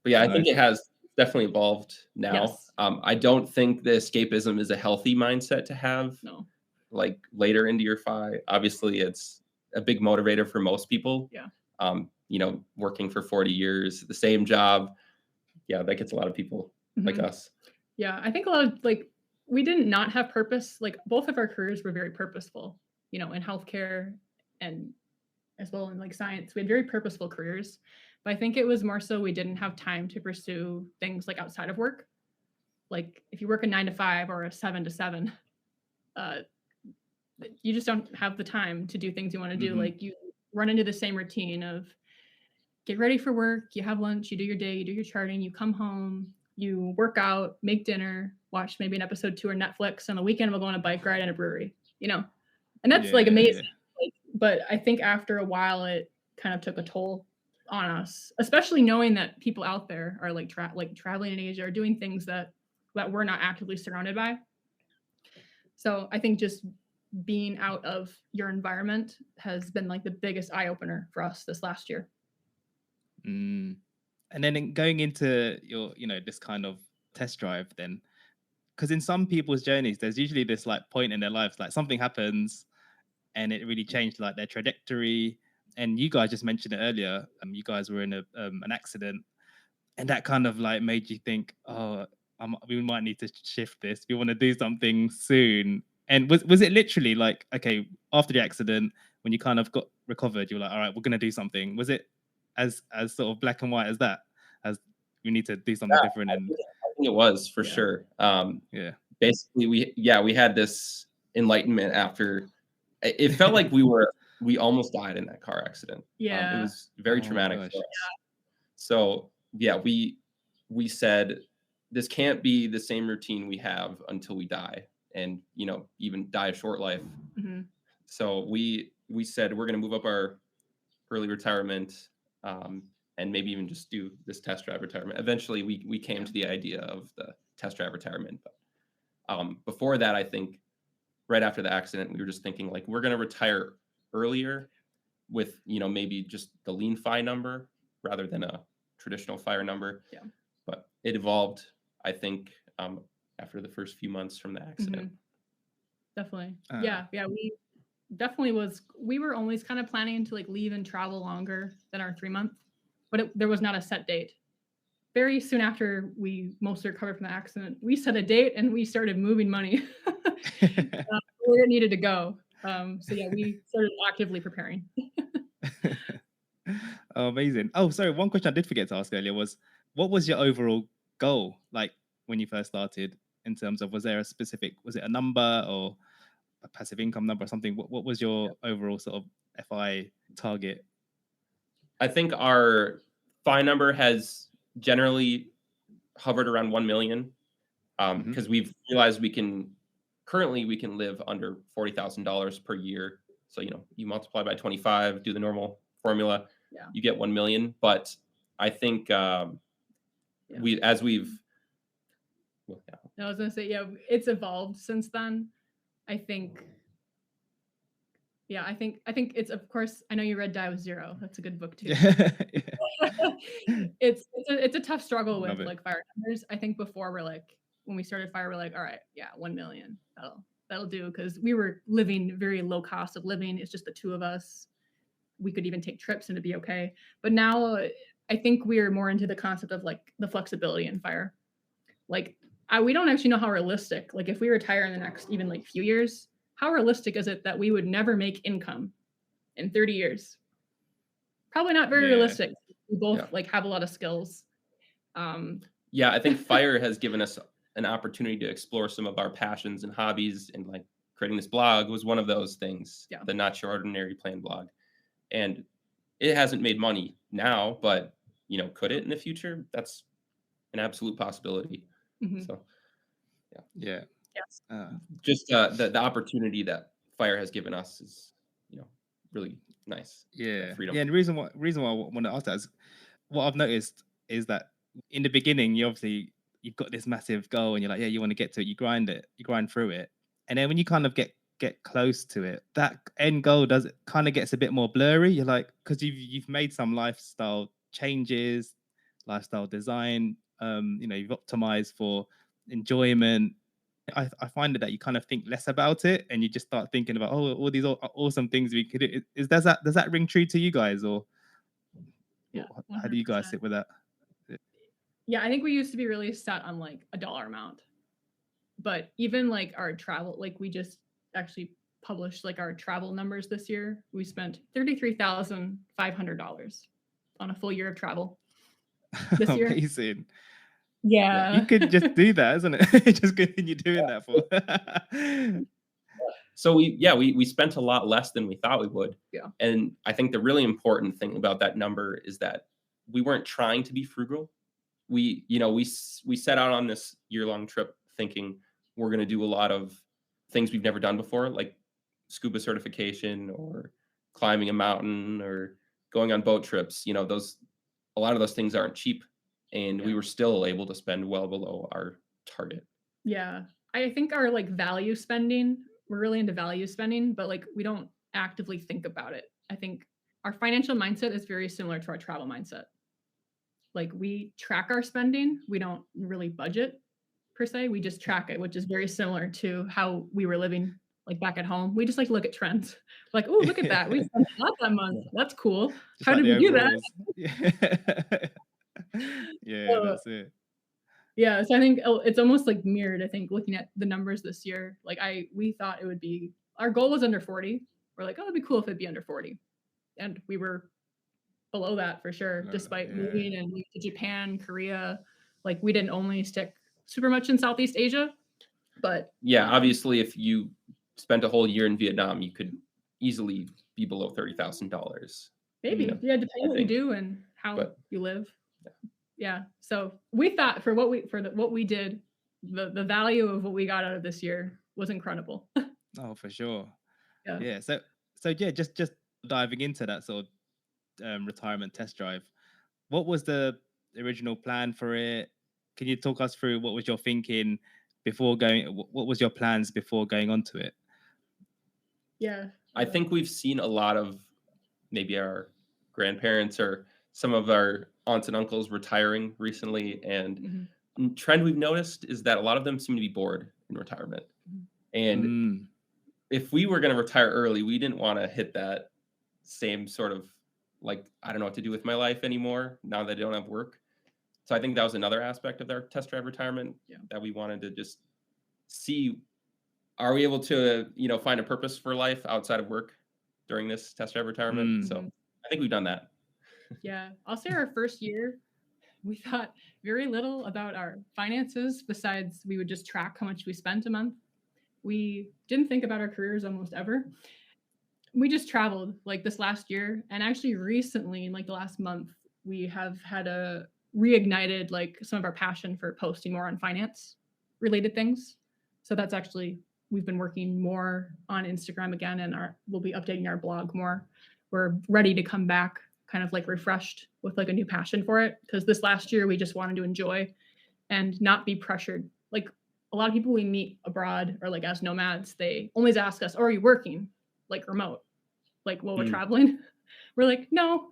Speaker 3: But yeah, I think it has definitely evolved now.
Speaker 1: Yes.
Speaker 3: I don't think the escapism is a healthy mindset to have.
Speaker 1: No.
Speaker 3: Like later into your FI. Obviously, it's a big motivator for most people.
Speaker 1: Yeah.
Speaker 3: Working for 40 years, the same job. Yeah, that gets a lot of people like us.
Speaker 1: Yeah, I think a lot of we did not have purpose. Like both of our careers were very purposeful, in healthcare and as well in like science. We had very purposeful careers. But I think it was more so we didn't have time to pursue things like outside of work. Like if you work a 9 to 5 or a 7 to 7, you just don't have the time to do things you want to do. Like you run into the same routine of get ready for work, you have lunch, you do your day, you do your charting, you come home, you work out, make dinner, watch maybe an episode 2 or Netflix. On the weekend, we'll go on a bike ride in a brewery, and that's like amazing. But I think after a while, it kind of took a toll on us, especially knowing that people out there are like traveling in Asia or doing things that we're not actively surrounded by. So I think just being out of your environment has been like the biggest eye opener for us this last year.
Speaker 2: And then going into your, this kind of test drive then, because in some people's journeys, there's usually this like point in their lives, like something happens and it really changed like their trajectory. And you guys just mentioned it earlier. You guys were in an accident, and that kind of like made you think, oh, we might need to shift this. We want to do something soon. And was it literally like, okay, after the accident, when you kind of got recovered, you were like, all right, we're going to do something. Was it as sort of black and white as that? As we need to do something different?
Speaker 3: I think it was for sure. Basically, we had this enlightenment after. It felt like we almost died in that car accident.
Speaker 1: Yeah,
Speaker 3: it was very traumatic for us. Yeah. So yeah, we said this can't be the same routine we have until we die, and even die a short life. So we said we're going to move up our early retirement, and maybe even just do this test drive retirement. Eventually, we came to the idea of the test drive retirement, but before that, I think right after the accident, we were just thinking like we're going to retire earlier with maybe just the lean FI number rather than a traditional fire number. Yeah. But it evolved, I think, after the first few months from the accident.
Speaker 1: Definitely. Yeah. We definitely we were always kind of planning to like leave and travel longer than our 3-month, but there was not a set date. Very soon after we mostly recovered from the accident, we set a date and we started moving money where it needed to go. So yeah, we started actively preparing.
Speaker 2: Oh, amazing. Oh, sorry. One question I did forget to ask earlier was, what was your overall goal? Like when you first started, in terms of, was it a number or a passive income number or something? What was your overall sort of FI target?
Speaker 3: I think our FI number has generally hovered around 1 million,
Speaker 2: Mhm.
Speaker 3: because we've realized currently we can live under $40,000 per year. So, you multiply by 25, do the normal formula,
Speaker 1: Yeah.
Speaker 3: you get 1 million. But I think
Speaker 1: Yeah.
Speaker 3: as we've, well, yeah.
Speaker 1: I was gonna say, yeah, it's evolved since then. I think, yeah, I think it's, of course, I know you read Die with Zero. That's a good book too. It's a tough struggle with like fire numbers. I think before when we started fire, we're like, all right, yeah, 1 million. That'll do, because we were living very low cost of living. It's just the two of us. We could even take trips and it'd be okay. But now I think we are more into the concept of like the flexibility in fire. Like we don't actually know how realistic, like if we retire in the next even like few years, how realistic is it that we would never make income in 30 years? Probably not very realistic. We both like have a lot of skills.
Speaker 3: Yeah, I think fire has given us an opportunity to explore some of our passions and hobbies, and like creating this blog was one of those things.
Speaker 1: Yeah.
Speaker 3: The Not Your Ordinary Plan blog. And it hasn't made money now, but could it in the future? That's an absolute possibility.
Speaker 1: Mhm.
Speaker 3: So,
Speaker 2: Yeah.
Speaker 1: Yes.
Speaker 3: Just the opportunity that fire has given us is, really nice.
Speaker 2: Yeah.
Speaker 3: Freedom.
Speaker 2: Yeah. And the reason why I want to ask that is, what I've noticed is that in the beginning, you've got this massive goal and you're like, yeah, you want to get to it, you grind through it. And then when you kind of get close to it, that end goal kind of gets a bit more blurry. You're like, because you've made some lifestyle changes, lifestyle design, you've optimized for enjoyment. I find that you kind of think less about it and you just start thinking about, all these awesome things we could do. Does that ring true to you guys, or
Speaker 1: Yeah,
Speaker 2: how do you guys
Speaker 1: 100%.
Speaker 2: sit with that?
Speaker 1: Yeah, I think we used to be really set on like a dollar amount, but even like our travel, like we just actually published like our travel numbers this year. We spent $33,500 on a full year of travel this year.
Speaker 2: Amazing.
Speaker 1: Yeah.
Speaker 2: You could just do that, isn't it? Just continue doing that for.
Speaker 3: So we spent a lot less than we thought we would.
Speaker 1: Yeah.
Speaker 3: And I think the really important thing about that number is that we weren't trying to be frugal. We set out on this year-long trip thinking we're going to do a lot of things we've never done before, like scuba certification or climbing a mountain or going on boat trips. A lot of those things aren't cheap, and we were still able to spend well below our target.
Speaker 1: Yeah. I think our like value spending, we're really into value spending, but like we don't actively think about it. I think our financial mindset is very similar to our travel mindset. Like we track our spending, we don't really budget per se, we just track it, which is very similar to how we were living like back at home. We just like look at trends. Like, oh, look at that. We spent a lot that month. That's cool.
Speaker 2: Just
Speaker 1: How
Speaker 2: like
Speaker 1: did we do that?
Speaker 2: Yeah, that's it.
Speaker 1: Yeah, so I think it's almost like mirrored. I think looking at the numbers this year, like we thought it would be, our goal was under 40. We're like, oh, it'd be cool if it'd be under 40. And we were below that for sure, despite moving and moving to Japan, Korea. Like we didn't only stick super much in Southeast Asia, but
Speaker 3: obviously if you spent a whole year in Vietnam, you could easily be below $30,000.
Speaker 1: Maybe, depending what you do and how you live. Yeah. So we thought for what we did, the value of what we got out of this year was incredible.
Speaker 2: Oh, for sure.
Speaker 1: Yeah.
Speaker 2: So yeah, just diving into that sort of retirement test drive. What was the original plan for it? Can you talk us through what was your thinking before going? What was your plans before going onto it?
Speaker 1: Yeah.
Speaker 3: I think we've seen a lot of maybe our grandparents or some of our aunts and uncles retiring recently, and trend we've noticed is that a lot of them seem to be bored in retirement. And if we were going to retire early, we didn't want to hit that same sort of like, I don't know what to do with my life anymore now that I don't have work. So I think that was another aspect of their test drive retirement that we wanted to just see, are we able to, find a purpose for life outside of work during this test drive retirement? So I think we've done that.
Speaker 1: Yeah. I'll say our first year, we thought very little about our finances besides we would just track how much we spent a month. We didn't think about our careers almost ever. We just traveled like this last year, and actually recently, in like the last month, we have had a reignited like some of our passion for posting more on finance related things. So that's actually, we've been working more on Instagram again, and we'll be updating our blog more. We're ready to come back kind of like refreshed with like a new passion for it, because this last year we just wanted to enjoy and not be pressured. Like a lot of people we meet abroad or like as nomads, they always ask us, oh, are you working like remote? Like while we're traveling? We're like, no.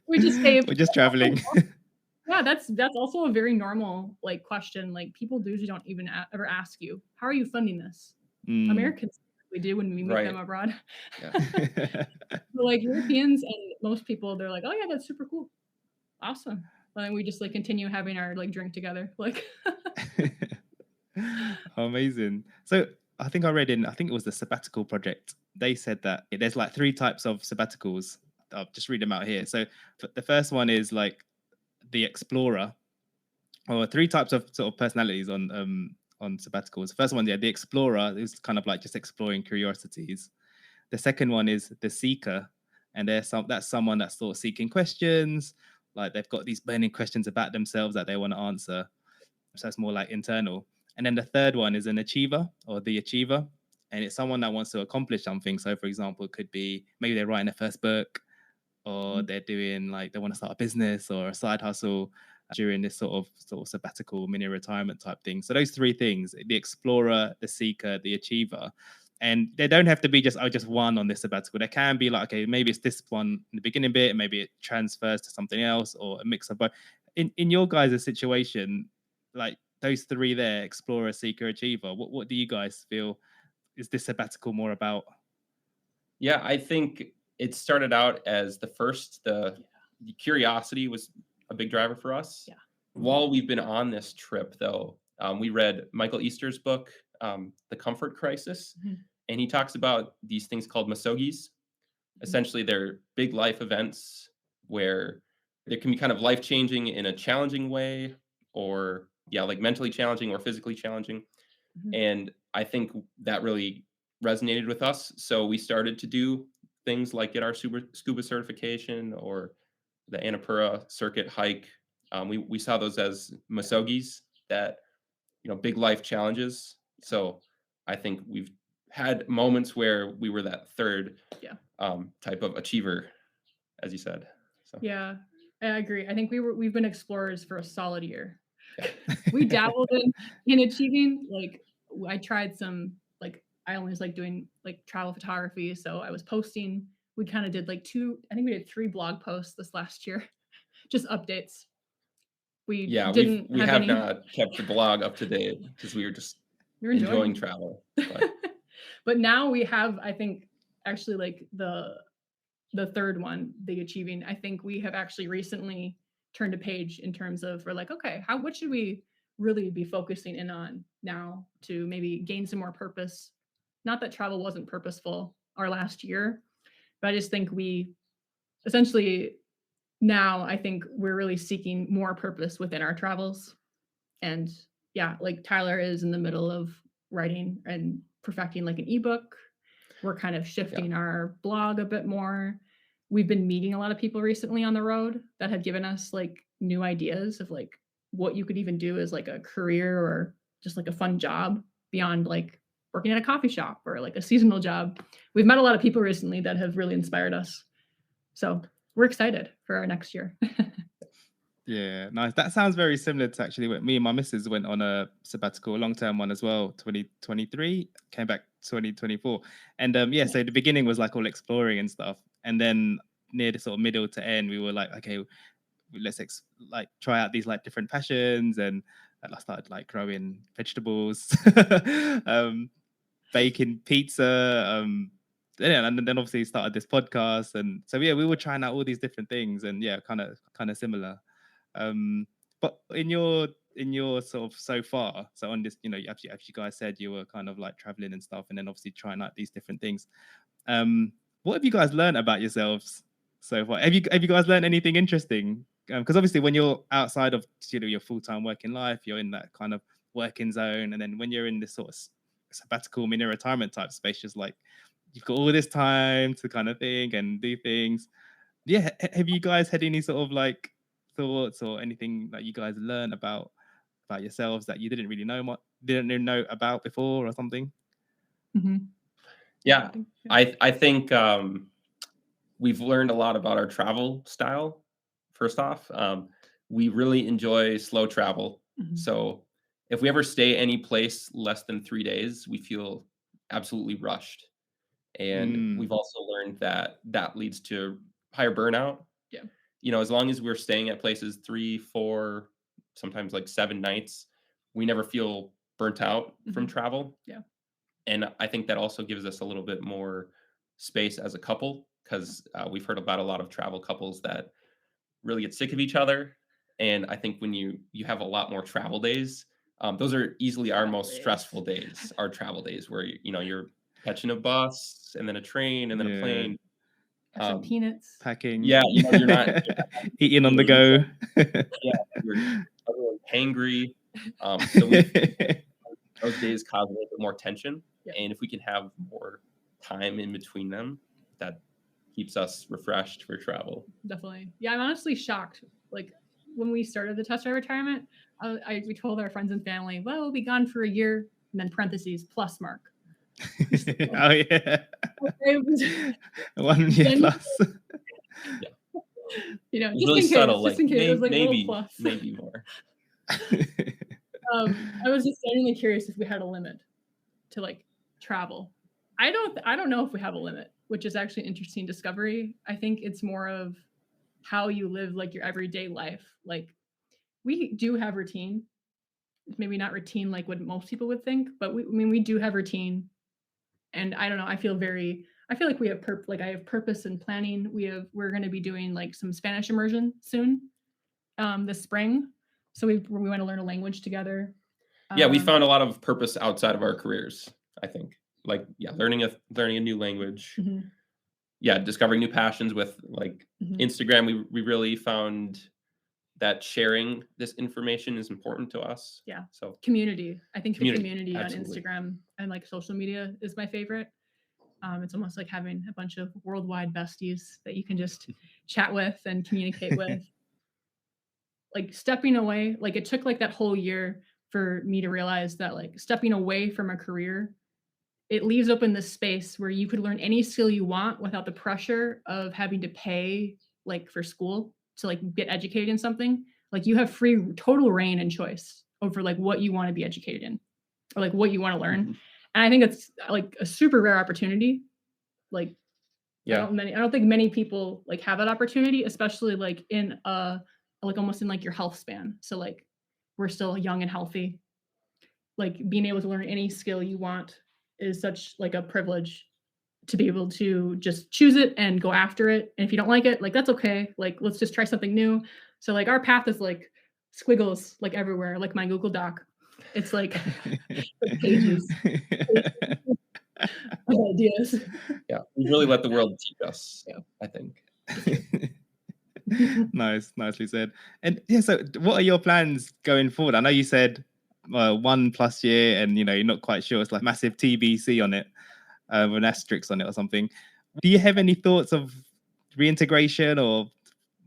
Speaker 1: We just say
Speaker 2: we're just traveling.
Speaker 1: Yeah, that's also a very normal like question. Like people usually don't even ever ask you, how are you funding this? Americans we do when we meet them abroad.
Speaker 3: Yeah.
Speaker 1: But like Europeans and most people, they're like, oh yeah, that's super cool, awesome. And then we just like continue having our like drink together, like.
Speaker 2: Amazing. So I think I read I think it was the Sabbatical Project. They said that there's like 3 types of sabbaticals. I'll just read them out here. So the first one is like the explorer, or 3 types of sort of personalities on sabbaticals. The first one, the explorer, is kind of like just exploring curiosities. The second one is the seeker, and that's someone that's sort of seeking questions, like they've got these burning questions about themselves that they want to answer. So it's more like internal. And then the third one is an achiever, or the achiever, and it's someone that wants to accomplish something. So for example, it could be maybe they're writing their first book, or they're doing like they want to start a business or a side hustle during this sort of sabbatical mini retirement type thing. So those 3 things: the explorer, the seeker, the achiever. And they don't have to be just one on this sabbatical. They can be like, okay, maybe it's this one in the beginning bit, maybe it transfers to something else, or a mix of both. In your guys' situation, like those 3 there, explorer, seeker, achiever, what do you guys feel is this sabbatical more about?
Speaker 3: Yeah, I think it started out as the curiosity was a big driver for us.
Speaker 1: Yeah.
Speaker 3: While we've been on this trip, though, we read Michael Easter's book, The Comfort Crisis, and he talks about these things called masogis. Essentially, they're big life events where they can be kind of life changing in a challenging way, or like mentally challenging or physically challenging. And I think that really resonated with us. So we started to do things like get our scuba certification, or the Annapurna circuit hike. We saw those as masogis, that big life challenges. So I think we've had moments where we were that third type of achiever, as you said. So
Speaker 1: yeah, I agree. I think we've been explorers for a solid year. Yeah. We dabbled in achieving. Like I tried some, like I always like doing like travel photography, so I was posting. We kind of did like 2, I think we did 3 blog posts this last year, just updates. We
Speaker 3: have not kept the blog up to date because we were just enjoying travel.
Speaker 1: But now we have, I think, actually like the third one, the achieving. I think we have actually recently turned a page in terms of, we're like, okay, what should we really be focusing in on now to maybe gain some more purpose? Not that travel wasn't purposeful our last year, but I just think we essentially now, I think we're really seeking more purpose within our travels. And yeah, like Tyler is in the middle of writing and perfecting like an ebook. We're kind of shifting our blog a bit more. We've been meeting a lot of people recently on the road that have given us like new ideas of like what you could even do as like a career or just like a fun job beyond like working at a coffee shop or like a seasonal job. We've met a lot of people recently that have really inspired us. So we're excited for our next year.
Speaker 2: Yeah, nice. That sounds very similar to actually what me and my missus went on a sabbatical, a long-term one as well, 2023, came back 2024. And so the beginning was like all exploring and stuff. And then near the sort of middle to end, we were like, okay, let's try out these like different passions. And I started like growing vegetables, baking pizza, and then obviously started this podcast. And so, yeah, we were trying out all these different things, and yeah, kind of similar. But in your sort of so far, so on this, as you guys said, you were kind of like traveling and stuff, and then obviously trying out these different things. What have you guys learned about yourselves so far? Have you guys learned anything interesting? Because obviously when you're outside of your full-time working life, you're in that kind of working zone, and then when you're in this sort of sabbatical mini retirement type space, just like you've got all this time to kind of think and do things. yeah, have you guys had any sort of like thoughts or anything that you guys learned about yourselves that you didn't know about before or something?
Speaker 1: Mm-hmm.
Speaker 3: Yeah, I think we've learned a lot about our travel style. First off, we really enjoy slow travel.
Speaker 1: Mm-hmm.
Speaker 3: So if we ever stay any place less than 3 days, we feel absolutely rushed. And we've also learned that that leads to higher burnout.
Speaker 1: Yeah.
Speaker 3: You know, as long as we're staying at places 3, 4, sometimes like 7 nights, we never feel burnt out from travel.
Speaker 1: Yeah.
Speaker 3: And I think that also gives us a little bit more space as a couple because we've heard about a lot of travel couples that really get sick of each other. And I think when you have a lot more travel days, those are easily our most stressful days, our travel days where you're catching a bus and then a train and then a plane.
Speaker 1: Have some peanuts.
Speaker 2: Packing.
Speaker 3: Yeah, you're not
Speaker 2: eating on the go.
Speaker 3: Yeah, you're everyone's hangry. So those days cause a little bit more tension.
Speaker 1: Yeah.
Speaker 3: And if we can have more time in between them, that keeps us refreshed for travel.
Speaker 1: Definitely. Yeah, I'm honestly shocked. Like when we started the test drive retirement, we told our friends and family, well, we'll be gone for a year, and then parentheses plus mark.
Speaker 2: Oh yeah. 1 year plus.
Speaker 3: Yeah.
Speaker 1: You know,
Speaker 3: just really
Speaker 1: in case,
Speaker 3: subtle,
Speaker 1: just in case. It was like
Speaker 3: maybe,
Speaker 1: plus.
Speaker 3: maybe more.
Speaker 1: I was just genuinely curious if we had a limit to like travel. I don't know if we have a limit, which is actually an interesting discovery. I think it's more of how you live like your everyday life. Like we do have routine. Maybe not routine like what most people would think, but we do have routine. And I don't know, I feel like we have I have purpose and planning. We're going to be doing like some Spanish immersion soon this spring. So we want to learn a language together.
Speaker 3: Yeah, we found a lot of purpose outside of our careers, I think. Like, yeah, learning a new language.
Speaker 1: Mm-hmm.
Speaker 3: Yeah, discovering new passions with like Instagram. We really found that sharing this information is important to us.
Speaker 1: Yeah.
Speaker 3: So
Speaker 1: community. I think the community
Speaker 3: absolutely.
Speaker 1: on Instagram and like social media is my favorite. It's almost like having a bunch of worldwide besties that you can just chat with and communicate with. Like stepping away, like it took like that whole year for me to realize that like stepping away from a career, it leaves open this space where you could learn any skill you want without the pressure of having to pay like for school to like get educated in something. Like you have free total reign and choice over like what you want to be educated in or like what you want to learn. And I think it's like a super rare opportunity. Like
Speaker 3: yeah,
Speaker 1: I don't think many people like have that opportunity, especially like in like almost in like your health span. So like we're still young and healthy. Like being able to learn any skill you want is such like a privilege to be able to just choose it and go after it. And if you don't like it, like that's okay. Like let's just try something new. So like our path is like squiggles like everywhere, like my Google Doc. It's like pages of ideas.
Speaker 3: Yeah, we really let the world teach us. Yeah, I think.
Speaker 2: Nicely said. And yeah, so what are your plans going forward? I know you said 1+ year, and you're not quite sure. It's like massive TBC on it, with an asterisk on it or something. Do you have any thoughts of reintegration or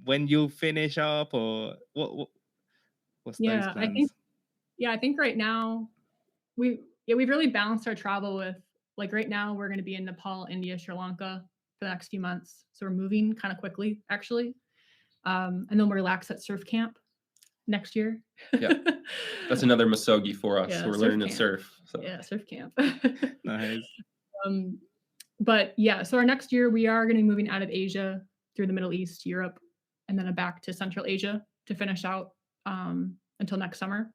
Speaker 2: when you'll finish up, or what's those plans?
Speaker 1: I think right now we've really balanced our travel with like right now we're going to be in Nepal, India, Sri Lanka for the next few months. So we're moving kind of quickly actually. And then we'll relax at surf camp next year.
Speaker 3: Yeah, that's another Misogi for us.
Speaker 1: Yeah,
Speaker 3: we're learning to surf. So.
Speaker 1: Yeah, surf camp.
Speaker 2: Nice.
Speaker 1: But yeah, so our next year we are going to be moving out of Asia through the Middle East, Europe, and then back to Central Asia to finish out until next summer.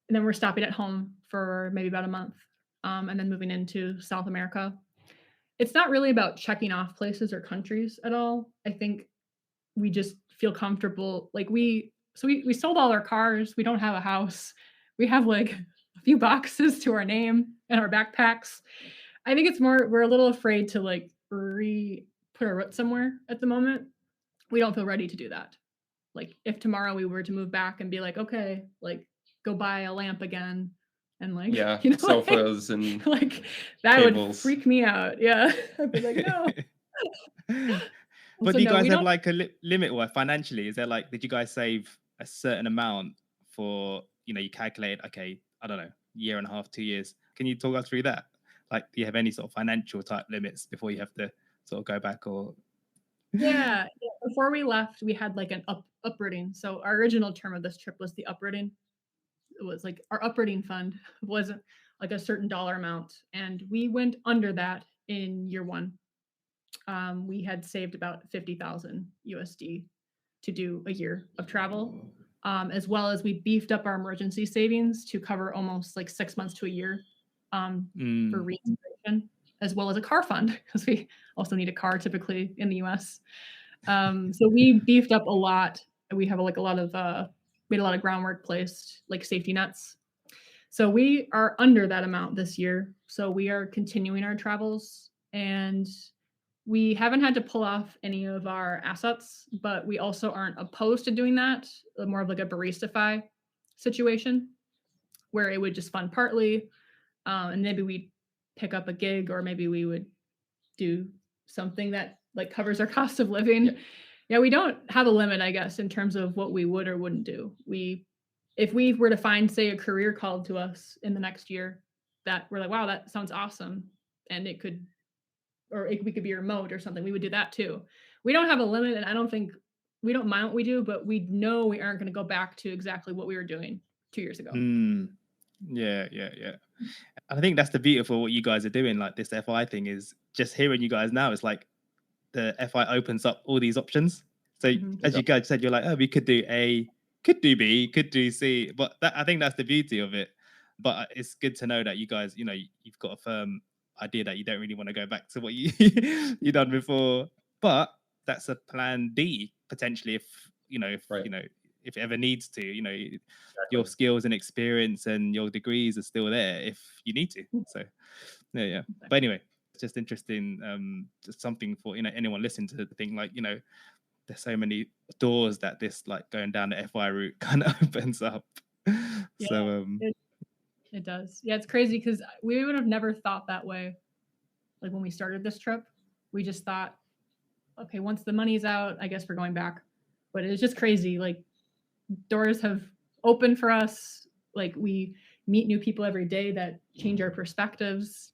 Speaker 1: And then we're stopping at home for maybe about a month, and then moving into South America. It's not really about checking off places or countries at all. I think we just feel comfortable. Like we sold all our cars. We don't have a house. We have like a few boxes to our name and our backpacks. I think it's more, we're a little afraid to like put our root somewhere at the moment. We don't feel ready to do that. Like if tomorrow we were to move back and be like, okay, like go buy a lamp again. And like,
Speaker 3: sofas and
Speaker 1: like that
Speaker 3: tables.
Speaker 1: would freak me out. Yeah. I'd be like, no.
Speaker 2: But
Speaker 1: So
Speaker 2: do you
Speaker 1: no,
Speaker 2: guys
Speaker 1: we
Speaker 2: have
Speaker 1: don't.
Speaker 2: like a limit or financially? Is there like, did you guys save a certain amount for, you calculate, okay, I don't know, year and a half, 2 years. Can you talk us through that? Like, do you have any sort of financial type limits before you have to sort of go back or?
Speaker 1: Yeah, before we left, we had like an uprooting. So our original term of this trip was the uprooting. It was like our uprooting fund wasn't like a certain dollar amount, and we went under that in year one. We had saved about 50,000 USD to do a year of travel, as well as we beefed up our emergency savings to cover almost like 6 months to a year for reintegration, as well as a car fund because we also need a car typically in the US. So we beefed up a lot. We have like a lot of we had a lot of groundwork placed, like safety nets. So we are under that amount this year. So we are continuing our travels, and we haven't had to pull off any of our assets, but we also aren't opposed to doing that. More of like a baristify situation where it would just fund partly, and maybe we pick up a gig, or maybe we would do something that like covers our cost of living. Yeah, we don't have a limit, I guess, in terms of what we would or wouldn't do. If we were to find, say, a career called to us in the next year that we're like, wow, that sounds awesome, and we could be remote or something, we would do that too. We don't have a limit, and I don't think we don't mind what we do, but we know we aren't going to go back to exactly what we were doing 2 years ago.
Speaker 2: Yeah. I think that's the beautiful what you guys are doing. Like this FI thing is just hearing you guys now. It's like the FI opens up all these options. So as you guys said, you're like, oh, we could do A, could do B, could do C. But I think that's the beauty of it. But it's good to know that you guys, you've got a firm idea that you don't really want to go back to what you you done before. But that's a plan D potentially if it ever needs to, your skills and experience and your degrees are still there if you need to. So yeah. But anyway, it's just interesting, just something for anyone listening to think like, there's so many doors that this like going down the FI route kind of opens up.
Speaker 1: Yeah,
Speaker 2: So
Speaker 1: it does. Yeah, it's crazy because we would have never thought that way. Like when we started this trip, we just thought, okay, once the money's out, I guess we're going back. But it's just crazy. Like doors have opened for us. Like we meet new people every day that change our perspectives.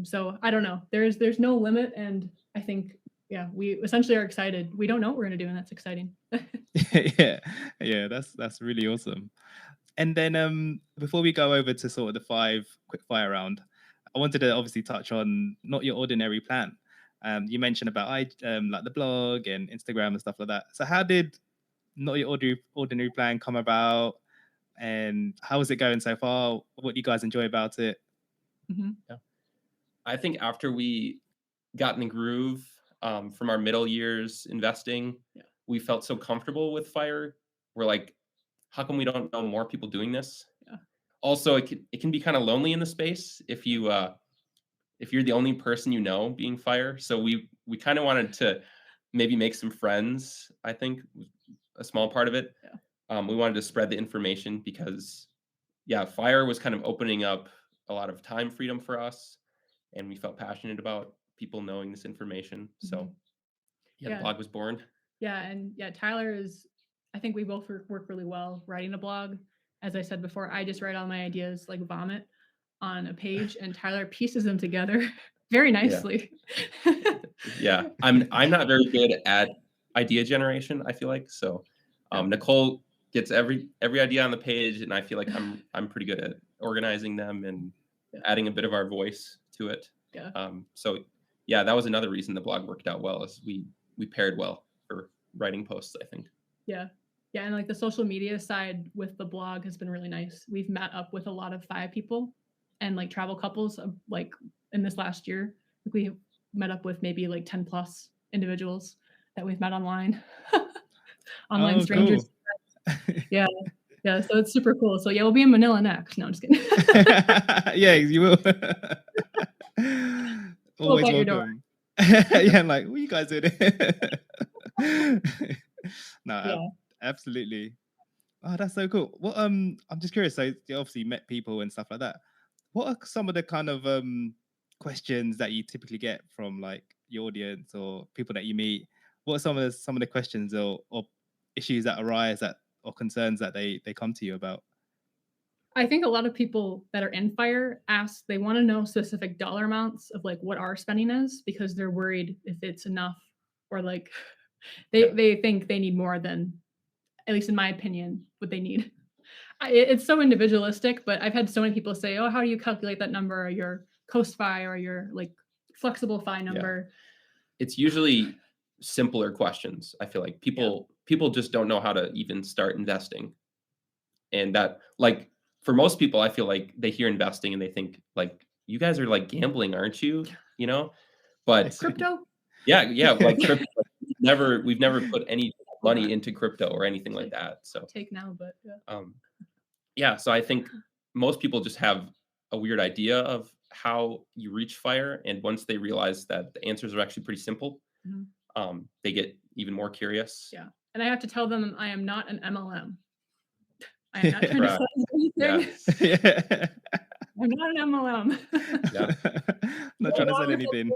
Speaker 1: So I don't know. There's no limit, and I think we essentially are excited. We don't know what we're gonna do, and that's exciting.
Speaker 2: yeah, that's really awesome. And then before we go over to sort of the 5 quick fire round, I wanted to obviously touch on not your ordinary plan. You mentioned about like the blog and Instagram and stuff like that. So how did not your ordinary plan come about, and how is it going so far? What do you guys enjoy about it?
Speaker 3: Yeah, I think after we got in the groove from our middle years investing, we felt so comfortable with fire. We're like, how come we don't know more people doing this? Also, it can be kind of lonely in the space if you're the only person being fire. So we kind of wanted to maybe make some friends. I think a small part of it. We wanted to spread the information because fire was kind of opening up a lot of time freedom for us, and we felt passionate about people knowing this information. So the blog was born.
Speaker 1: And Tyler I think we both work really well writing a blog. As I said before, I just write all my ideas like vomit on a page, and Tyler pieces them together very nicely.
Speaker 3: I'm not very good at idea generation, I feel like. So Nicole gets every idea on the page, and I feel like I'm pretty good at organizing them and adding a bit of our voice to it. So that was another reason the blog worked out well, is we paired well for writing posts, I think.
Speaker 1: And like the social media side with the blog has been really nice. We've met up with a lot of FI people and like travel couples like in this last year. We met up with maybe like 10 plus individuals that we've met online. Online strangers. Cool. Yeah, so it's super cool. So we'll be in Manila next. No, I'm just kidding.
Speaker 2: Yeah, you will. Always welcome. I'm like, what are you guys doing? No, absolutely. Oh, that's so cool. Well, I'm just curious. So you obviously met people and stuff like that. What are some of the kind of questions that you typically get from like your audience or people that you meet what are some of the questions or issues that arise or concerns that they come to you about?
Speaker 1: I think a lot of people that are in fire they want to know specific dollar amounts of like what our spending is, because they're worried if it's enough, or like they think they need more than, at least in my opinion, what they need. It's so individualistic, but I've had so many people say, "Oh, how do you calculate that number, or your coast fi, or your like flexible fi number?"
Speaker 3: It's usually simpler questions. I feel like people just don't know how to even start investing. And that, like, for most people, I feel like they hear investing and they think like, you guys are like gambling, aren't you? You know, but
Speaker 1: Crypto?
Speaker 3: yeah, like crypto, we've never put any money into crypto or anything like that. So
Speaker 1: Take now, but
Speaker 3: yeah, so I think most people just have a weird idea of how you reach fire, and once they realize that the answers are actually pretty simple, they get even more curious.
Speaker 1: Yeah, and I have to tell them I am not an MLM. I am not trying to sell anything.
Speaker 2: Yeah.
Speaker 1: I'm not an MLM.
Speaker 3: Yeah.
Speaker 2: Not trying to sell anything.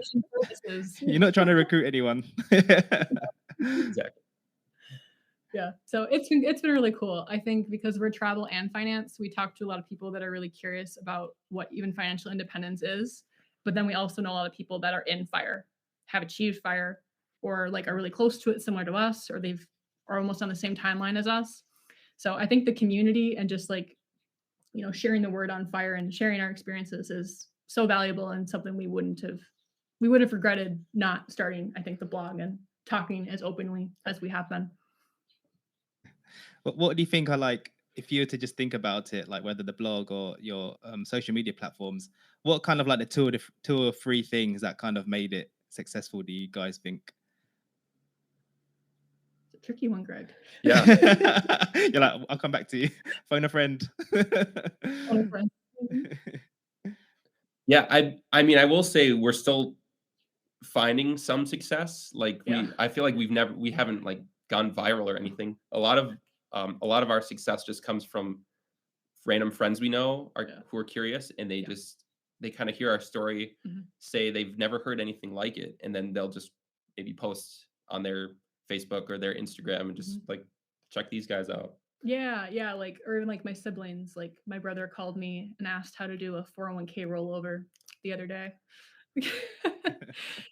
Speaker 2: You're not trying to recruit anyone.
Speaker 3: Exactly.
Speaker 1: Yeah, so it's been really cool. I think because we're travel and finance, we talk to a lot of people that are really curious about what even financial independence is. But then we also know a lot of people that are in fire, have achieved fire, or like are really close to it, similar to us, or are almost on the same timeline as us. So I think the community and just like, sharing the word on fire and sharing our experiences is so valuable, and something we would have regretted not starting, I think, the blog and talking as openly as we have been.
Speaker 2: But what do you think are, like, if you were to just think about it, like whether the blog or your social media platforms, what kind of like the two or three things that kind of made it successful, do you guys think?
Speaker 1: It's a tricky one, Greg.
Speaker 3: Yeah.
Speaker 2: You're like, I'll come back to you. Phone a friend.
Speaker 1: Phone a friend.
Speaker 3: Yeah, I mean, I will say we're still finding some success. Like I feel like we haven't like gone viral or anything. A lot of our success just comes from random friends we know who are curious, and they kind of hear our story, say they've never heard anything like it, and then they'll just maybe post on their Facebook or their Instagram and just like, check these guys out.
Speaker 1: Yeah, like, or even like my siblings, like my brother called me and asked how to do a 401k rollover the other day.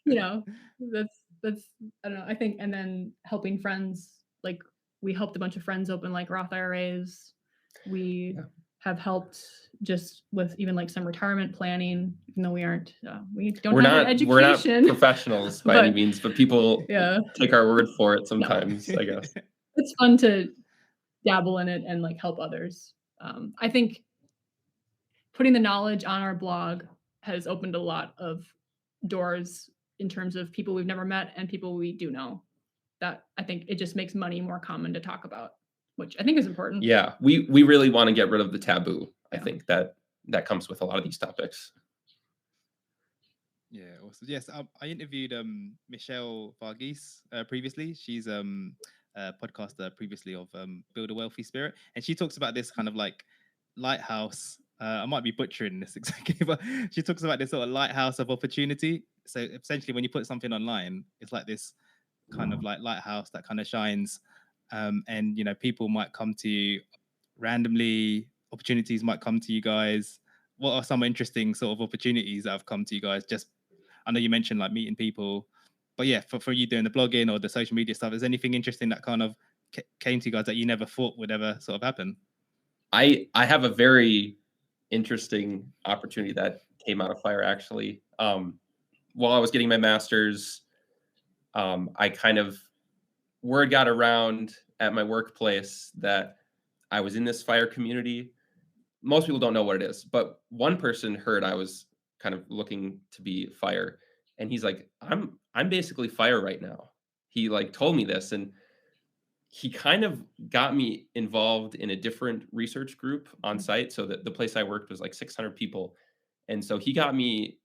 Speaker 1: That's I don't know. I think, and then helping friends, like we helped a bunch of friends open like Roth IRAs. We have helped just with even like some retirement planning, even though we don't have an education.
Speaker 3: We're not professionals by any means, but people take our word for it sometimes, I guess.
Speaker 1: It's fun to dabble in it and like help others. I think putting the knowledge on our blog has opened a lot of doors in terms of people we've never met and people we do know. That I think it just makes money more common to talk about, which I think is important.
Speaker 3: Yeah, we really want to get rid of the taboo. I think that comes with a lot of these topics.
Speaker 2: Yeah, awesome. Yes, I interviewed Michelle Varghese previously. She's a podcaster previously of Build a Wealthy Spirit, and she talks about this kind of like lighthouse. I might be butchering this exactly, but she talks about this sort of lighthouse of opportunity. So essentially, when you put something online, it's like this kind of like lighthouse that kind of shines, and people might come to you randomly. Opportunities might come to you guys. What are some interesting sort of opportunities that have come to you guys? Just, I know you mentioned like meeting people, but yeah, for you doing the blogging or the social media stuff, is anything interesting that kind of came to you guys that you never thought would ever sort of happen?
Speaker 3: I have a very interesting opportunity that came out of fire, actually. While I was getting my master's, I kind of, word got around at my workplace that I was in this fire community. Most people don't know what it is, but one person heard I was kind of looking to be fire, and he's like, I'm basically fire right now. He like told me this, and he kind of got me involved in a different research group on site. So that the place I worked was like 600 people. And so he got me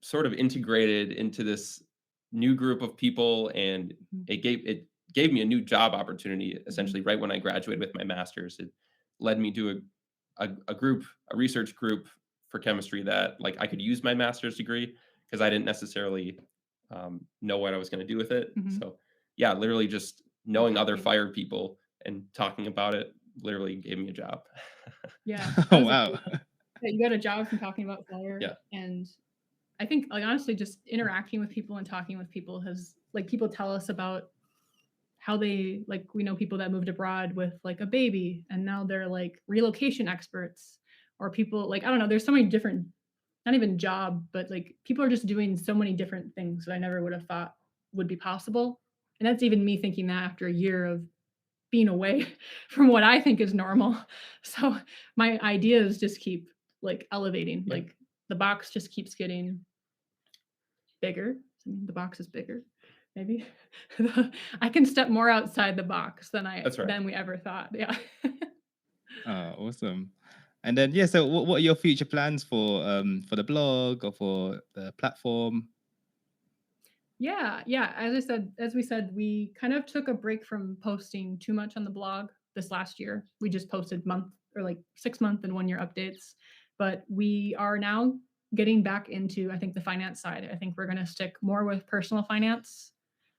Speaker 3: sort of integrated into this new group of people, and it gave me a new job opportunity essentially right when I graduated with my master's. It led me to a research group for chemistry that like I could use my master's degree, because I didn't necessarily know what I was going to do with it. So yeah, literally just knowing other
Speaker 1: talking.
Speaker 3: fire people and talking about it literally gave me a job.
Speaker 1: Yeah, that
Speaker 2: Oh
Speaker 1: was a
Speaker 2: wow.
Speaker 1: big one. Yeah, you got a job from talking about fire,
Speaker 3: Yeah.
Speaker 1: and I think, like, honestly, just interacting with people and talking with people has, like, people tell us about how they, like, we know people that moved abroad with like a baby and now they're like relocation experts, or people like, I don't know, there's so many different, not even job, but like people are just doing so many different things that I never would have thought would be possible. And that's even me thinking that after a year of being away from what I think is normal. So my ideas just keep like elevating.
Speaker 3: Yeah.
Speaker 1: Like the box just keeps getting bigger. I mean, the box is bigger, maybe. I can step more outside the box
Speaker 3: That's right.
Speaker 1: than we ever thought. Yeah.
Speaker 2: Oh, awesome. And then yeah, so what are your future plans for the blog or for the platform?
Speaker 1: Yeah. As we said, we kind of took a break from posting too much on the blog this last year. We just posted month or like 6 month and 1 year updates. But we are now getting back into, I think, the finance side. I think we're going to stick more with personal finance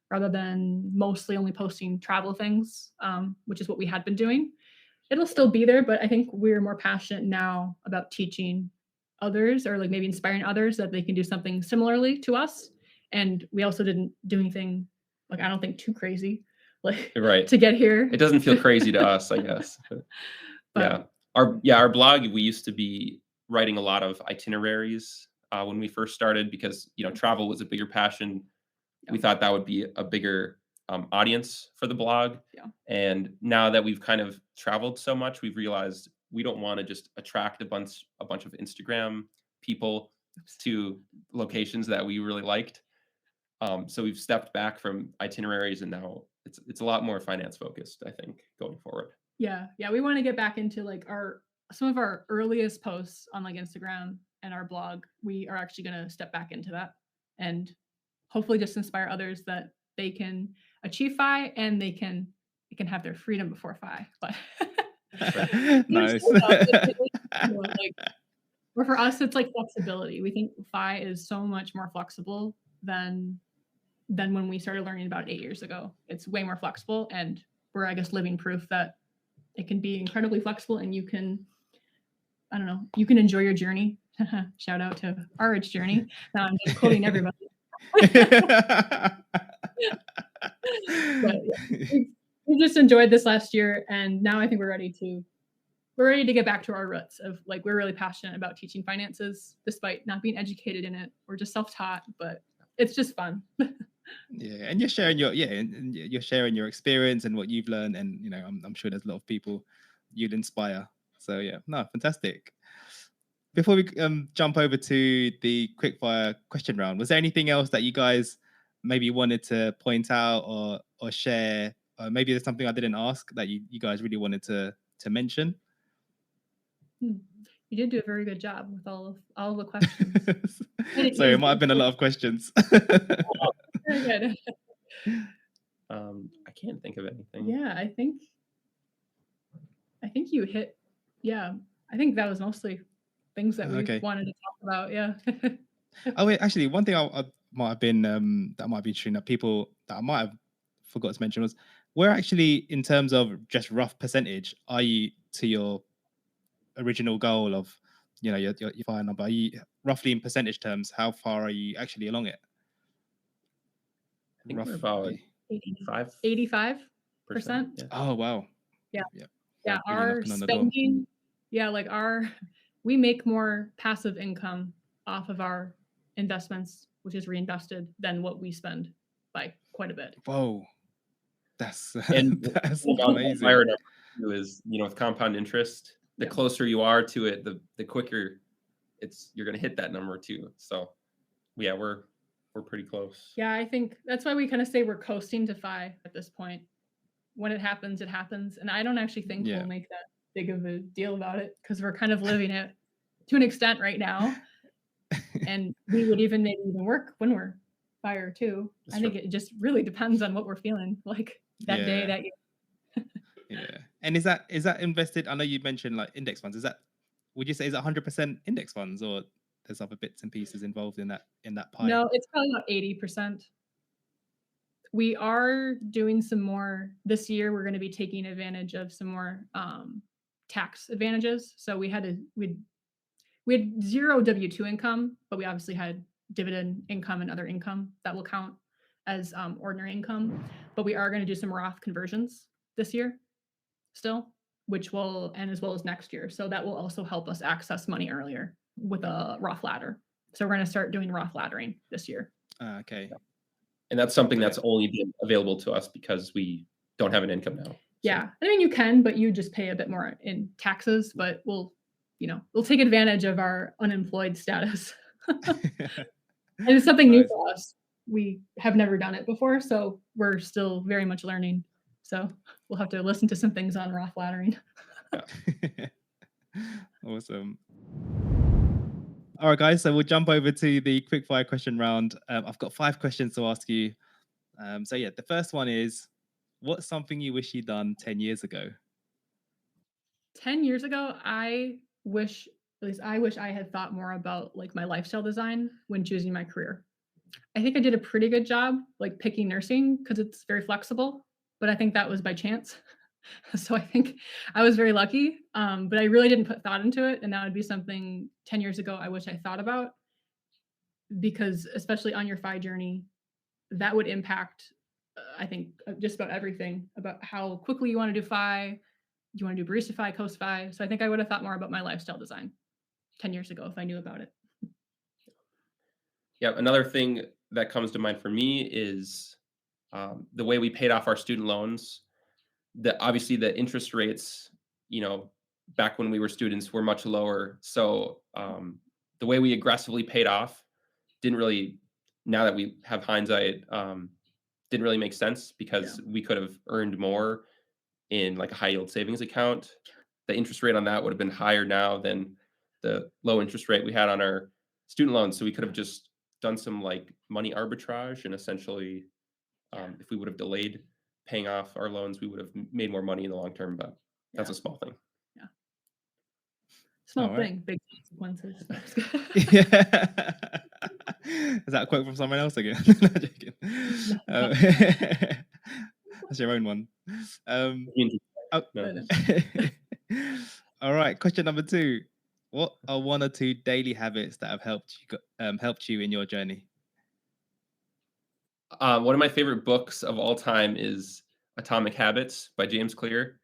Speaker 1: rather than mostly only posting travel things, which is what we had been doing. It'll still be there, but I think we're more passionate now about teaching others, or like maybe inspiring others that they can do something similarly to us. And we also didn't do anything, like, I don't think too crazy, like
Speaker 3: Right.
Speaker 1: to get here.
Speaker 3: It doesn't feel crazy to us, I guess.
Speaker 1: But
Speaker 3: Our blog, we used to be writing a lot of itineraries when we first started because travel was a bigger passion. We
Speaker 1: Yeah.
Speaker 3: thought that would be a bigger audience for the blog.
Speaker 1: Yeah.
Speaker 3: And now that we've kind of traveled so much, we've realized we don't want to just attract a bunch of Instagram people to locations that we really liked. So we've stepped back from itineraries, and now it's a lot more finance focused, I think, going forward.
Speaker 1: Yeah, we want to get back into like some of our earliest posts on like Instagram and our blog. We are actually going to step back into that and hopefully just inspire others that they can achieve FI and they can have their freedom before FI. But
Speaker 2: Nice.
Speaker 1: like, or for us, it's like flexibility. We think FI is so much more flexible than when we started learning about it 8 years ago. It's way more flexible, and we're, I guess, living proof that it can be incredibly flexible, and you can, I don't know, you can enjoy your journey. Shout out to RH Journey. Now I'm just quoting everybody. But yeah, we just enjoyed this last year, and now I think we're ready to get back to our roots of like, we're really passionate about teaching finances despite not being educated in it. We're just self-taught, but it's just fun.
Speaker 2: Yeah, and you're sharing and you're sharing your experience and what you've learned, and I'm sure there's a lot of people you'd inspire. So yeah, no, fantastic. Before we jump over to the quickfire question round, was there anything else that you guys maybe wanted to point out or share? Maybe there's something I didn't ask that you guys really wanted to mention.
Speaker 1: You did do a very good job with all of the questions.
Speaker 2: Sorry, it might have been a lot of questions.
Speaker 1: Very good.
Speaker 3: I can't think of anything.
Speaker 1: Yeah, I think you hit. Yeah, I think that was mostly things that we wanted to talk about. Yeah.
Speaker 2: Oh wait, actually, one thing I might have been that might be true that people that I might have forgot to mention was, where actually, in terms of just rough percentage, are you to your original goal of your fire number? Are you roughly, in percentage terms, how far are you actually along it?
Speaker 3: I think we're about
Speaker 1: 85%.
Speaker 3: Yeah.
Speaker 2: Oh wow.
Speaker 1: Yeah.
Speaker 2: Really
Speaker 1: our spending, like we make more passive income off of our investments, which is reinvested, than what we spend by quite a bit.
Speaker 2: Whoa, that's
Speaker 3: and
Speaker 2: that's amazing.
Speaker 3: Is with compound interest, the closer you are to it, the quicker you're going to hit that number too. So yeah, we're pretty close.
Speaker 1: Yeah, I think that's why we kind of say we're coasting to FI at this point. When it happens, it happens. And I don't actually think we'll make that big of a deal about it, because we're kind of living it to an extent right now. And we would even maybe even work when we're fire too. I think it just really depends on what we're feeling like that day, that year.
Speaker 2: Yeah. And is that invested? I know you mentioned like index funds. Would you say is it 100% index funds, or there's other bits and pieces involved in that pie?
Speaker 1: No, it's probably about 80%. We are doing some more this year. We're going to be taking advantage of some more tax advantages. So we had 0 W-2 income, but we obviously had dividend income and other income that will count as ordinary income. But we are going to do some Roth conversions this year still, which will, and as well as next year. So that will also help us access money earlier with a Roth ladder. So we're going to start doing Roth laddering this year.
Speaker 2: Okay.
Speaker 3: And that's something that's only been available to us because we don't have an income now. So.
Speaker 1: Yeah. I mean, you can, but you just pay a bit more in taxes, but we'll take advantage of our unemployed status. And it's something new for us. We have never done it before, so we're still very much learning. So we'll have to listen to some things on Roth laddering.
Speaker 2: Awesome. All right, guys, so we'll jump over to the quickfire question round. I've got 5 questions to ask you. So yeah, the first one is, what's something you wish you'd done 10 years ago?
Speaker 1: 10 years ago, I wish I had thought more about like my lifestyle design when choosing my career. I think I did a pretty good job like picking nursing because it's very flexible, but I think that was by chance. So I think I was very lucky, but I really didn't put thought into it. And that would be something 10 years ago I wish I thought about, because especially on your FI journey, that would impact, I think, just about everything about how quickly you want to do FI. Do you want to do barista FI, coast FI? So I think I would have thought more about my lifestyle design 10 years ago if I knew about it.
Speaker 3: Yeah, another thing that comes to mind for me is the way we paid off our student loans. Obviously the interest rates, back when we were students were much lower. So the way we aggressively paid off didn't really, now that we have hindsight, didn't really make sense because we could have earned more in like a high yield savings account. The interest rate on that would have been higher now than the low interest rate we had on our student loans. So we could have just done some like money arbitrage, and essentially if we would have delayed paying off our loans, we would have made more money in the long term, but that's a small thing.
Speaker 1: Yeah. Small thing, big consequences.
Speaker 2: Yeah. Is that a quote from someone else again? No, joking. That's your own one. All right, question number 2. What are 1 or 2 daily habits that have helped you in your journey?
Speaker 3: One of my favorite books of all time is Atomic Habits by James Clear.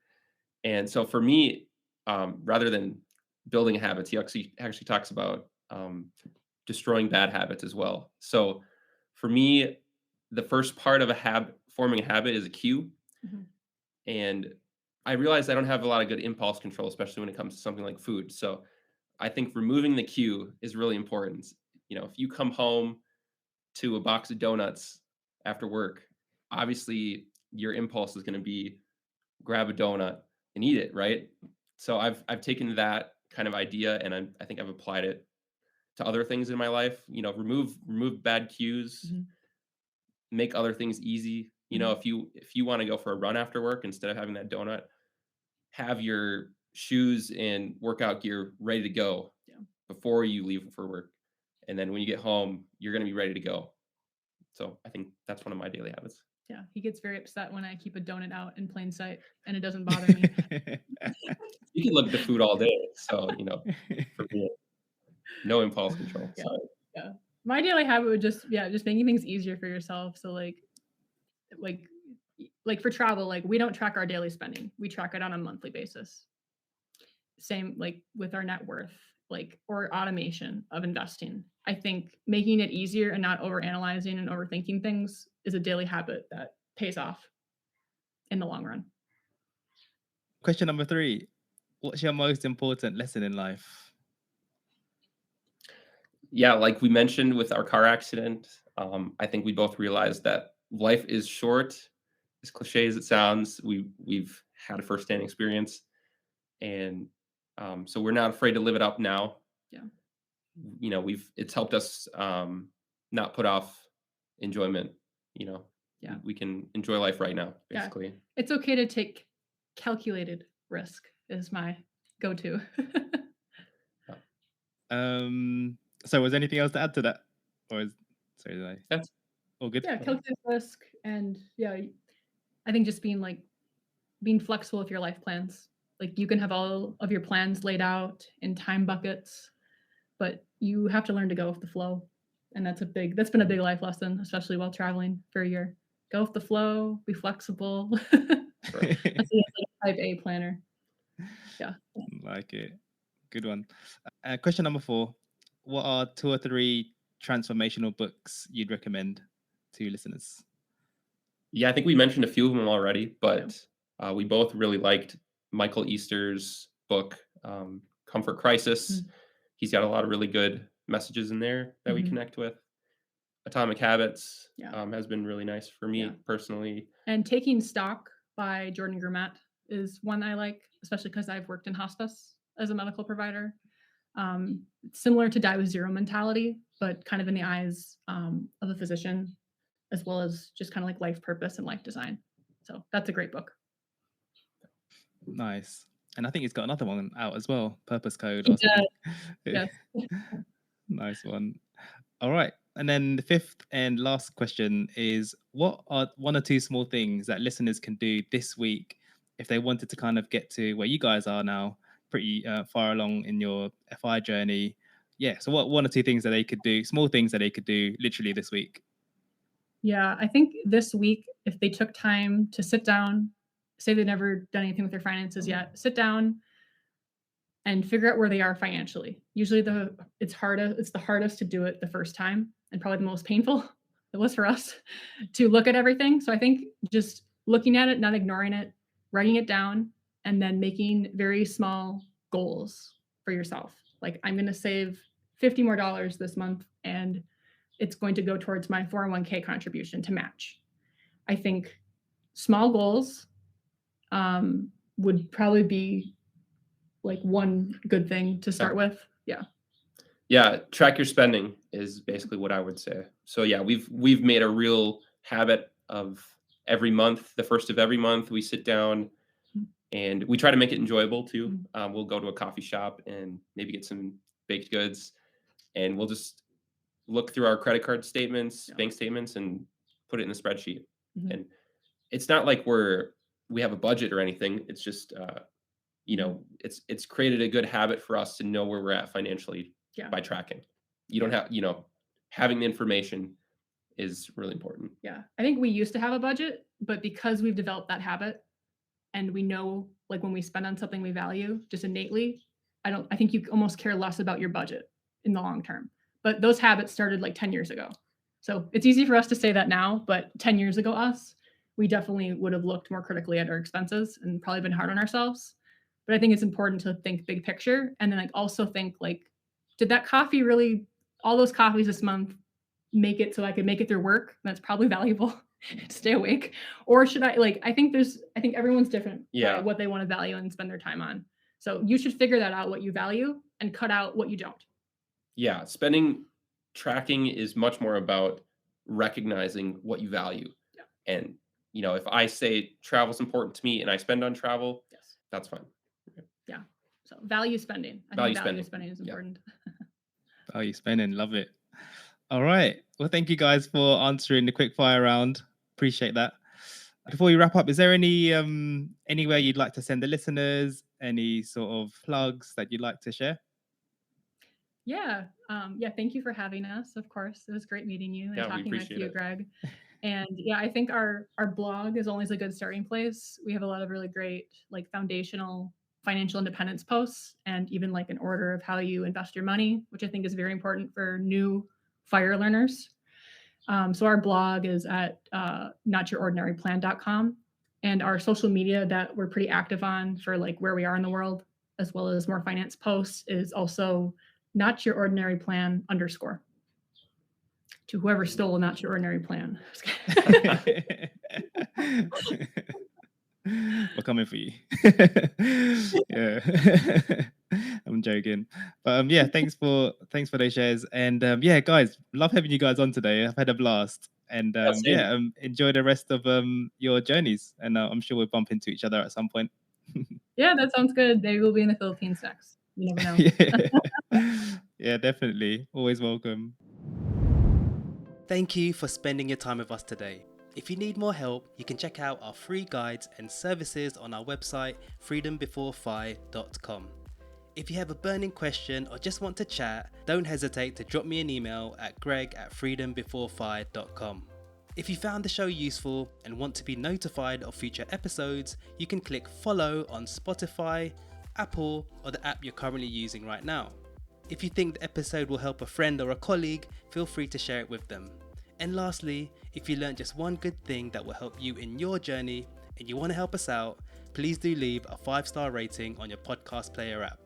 Speaker 3: And so for me, rather than building habits, he actually talks about destroying bad habits as well. So for me, the first part of forming a habit is a cue. Mm-hmm. And I realized I don't have a lot of good impulse control, especially when it comes to something like food. So I think removing the cue is really important. If you come home to a box of donuts after work, obviously your impulse is going to be grab a donut and eat it, right? So I've taken that kind of idea and I think I've applied it to other things in my life. Remove bad cues, mm-hmm. Make other things easy. Mm-hmm. If you want to go for a run after work, instead of having that donut, have your shoes and workout gear ready to go before you leave for work. And then when you get home, you're going to be ready to go. So I think that's one of my daily habits.
Speaker 1: Yeah, he gets very upset when I keep a donut out in plain sight, and it doesn't bother me.
Speaker 3: You can look at the food all day, so for me, no impulse control.
Speaker 1: Yeah. Yeah, my daily habit would just making things easier for yourself. So like for travel, like we don't track our daily spending; we track it on a monthly basis. Same like with our net worth, or automation of investing. I think making it easier and not overanalyzing and overthinking things is a daily habit that pays off in the long run.
Speaker 2: Question number 3. What's your most important lesson in life?
Speaker 3: Yeah, like we mentioned with our car accident, I think we both realized that life is short. As cliche as it sounds, we've had a firsthand experience, and so we're not afraid to live it up now. Yeah, it's helped us not put off enjoyment. Yeah, we can enjoy life right now. Basically,
Speaker 1: yeah. It's okay to take calculated risk. Is my go-to.
Speaker 2: So was anything else to add to that? Or All good?
Speaker 1: Yeah, calculate risk, and I think just being flexible with your life plans. Like you can have all of your plans laid out in time buckets, but you have to learn to go with the flow. And that's been a big life lesson, especially while traveling for a year. Go with the flow, be flexible. That's a type A planner. Yeah.
Speaker 2: Like it. Good one. Question number 4. What are 2 or 3 transformational books you'd recommend to listeners?
Speaker 3: Yeah, I think we mentioned a few of them already, but we both really liked Michael Easter's book, Comfort Crisis. He's got a lot of really good messages in there that we connect with. Atomic Habits has been really nice for me personally.
Speaker 1: And Taking Stock by Jordan Grumet is one I like, especially because I've worked in hospice as a medical provider. Similar to Die with Zero mentality, but kind of in the eyes of a physician, as well as just kind of like life purpose and life design. So that's a great book.
Speaker 2: Nice. And I think he's got another one out as well, Purpose Code or something.
Speaker 1: Yes.
Speaker 2: Nice one. All right. And then the 5th and last question is, what are 1 or 2 small things that listeners can do this week if they wanted to kind of get to where you guys are now, pretty far along in your FI journey? Yeah. So what 1 or 2 things that they could do, small things that they could do literally this week?
Speaker 1: Yeah, I think this week, if they took time to sit down, say they've never done anything with their finances yet, sit down and figure out where they are financially. Usually it's the hardest to do it the first time, and probably the most painful. It was for us to look at everything. So I think just looking at it, not ignoring it, writing it down, and then making very small goals for yourself. Like, I'm going to save $50 more this month, and it's going to go towards my 401k contribution to match. I think small goals would probably be like one good thing to start with.
Speaker 3: Yeah, track your spending is basically what I would say. So yeah, we've made a real habit of every month, the first of every month, we sit down and we try to make it enjoyable too. We'll go to a coffee shop and maybe get some baked goods, and we'll just look through our credit card statements, bank statements, and put it in the spreadsheet. And it's not like we have a budget or anything. It's just it's created a good habit for us to know where we're at financially by tracking. You don't have, having the information is really important.
Speaker 1: Yeah. I think we used to have a budget, but because we've developed that habit and we know, like, when we spend on something we value just innately, I think you almost care less about your budget in the long term. But those habits started like 10 years ago. So it's easy for us to say that now, but 10 years ago, we definitely would have looked more critically at our expenses and probably been hard on ourselves. But I think it's important to think big picture, and then like also think like, did that coffee really, all those coffees this month, make it so I could make it through work? That's probably valuable to stay awake. Or should I think everyone's different by what they want to value and spend their time on. So you should figure that out, what you value, and cut out what you don't.
Speaker 3: Yeah, spending tracking is much more about recognizing what you value. And if I say travel's important to me and I spend on travel, that's fine.
Speaker 1: Yeah. So value spending. I think value spending is important.
Speaker 2: Value spending, love it. All right. Well, thank you guys for answering the quick fire round. Appreciate that. Before we wrap up, is there anywhere you'd like to send the listeners? Any sort of plugs that you'd like to share?
Speaker 1: Yeah. Thank you for having us. Of course, it was great meeting you and talking with you, Greg. And I think our blog is always a good starting place. We have a lot of really great, like, foundational financial independence posts, and even like an order of how you invest your money, which I think is very important for new fire learners. So our blog is at notyourordinaryplan.com, and our social media that we're pretty active on for like where we are in the world, as well as more finance posts, is also notyourordinaryplan_. To whoever stole Not Your Ordinary Plan.
Speaker 2: We're coming for you. Yeah. I'm joking. But thanks for those shares. And guys, love having you guys on today. I've had a blast. And enjoy the rest of your journeys. And I'm sure we'll bump into each other at some point.
Speaker 1: Yeah, that sounds good. Maybe we'll be in the Philippines next. You never know.
Speaker 2: Yeah, definitely. Always welcome. Thank you for spending your time with us today. If you need more help, you can check out our free guides and services on our website, freedombeforephi.com. If you have a burning question or just want to chat, don't hesitate to drop me an email at greg@freedombeforephi.com. If you found the show useful and want to be notified of future episodes, you can click follow on Spotify, Apple, or the app you're currently using right now. If you think the episode will help a friend or a colleague, feel free to share it with them. And lastly, if you learned just one good thing that will help you in your journey and you want to help us out, please do leave a 5-star rating on your podcast player app.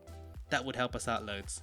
Speaker 2: That would help us out loads.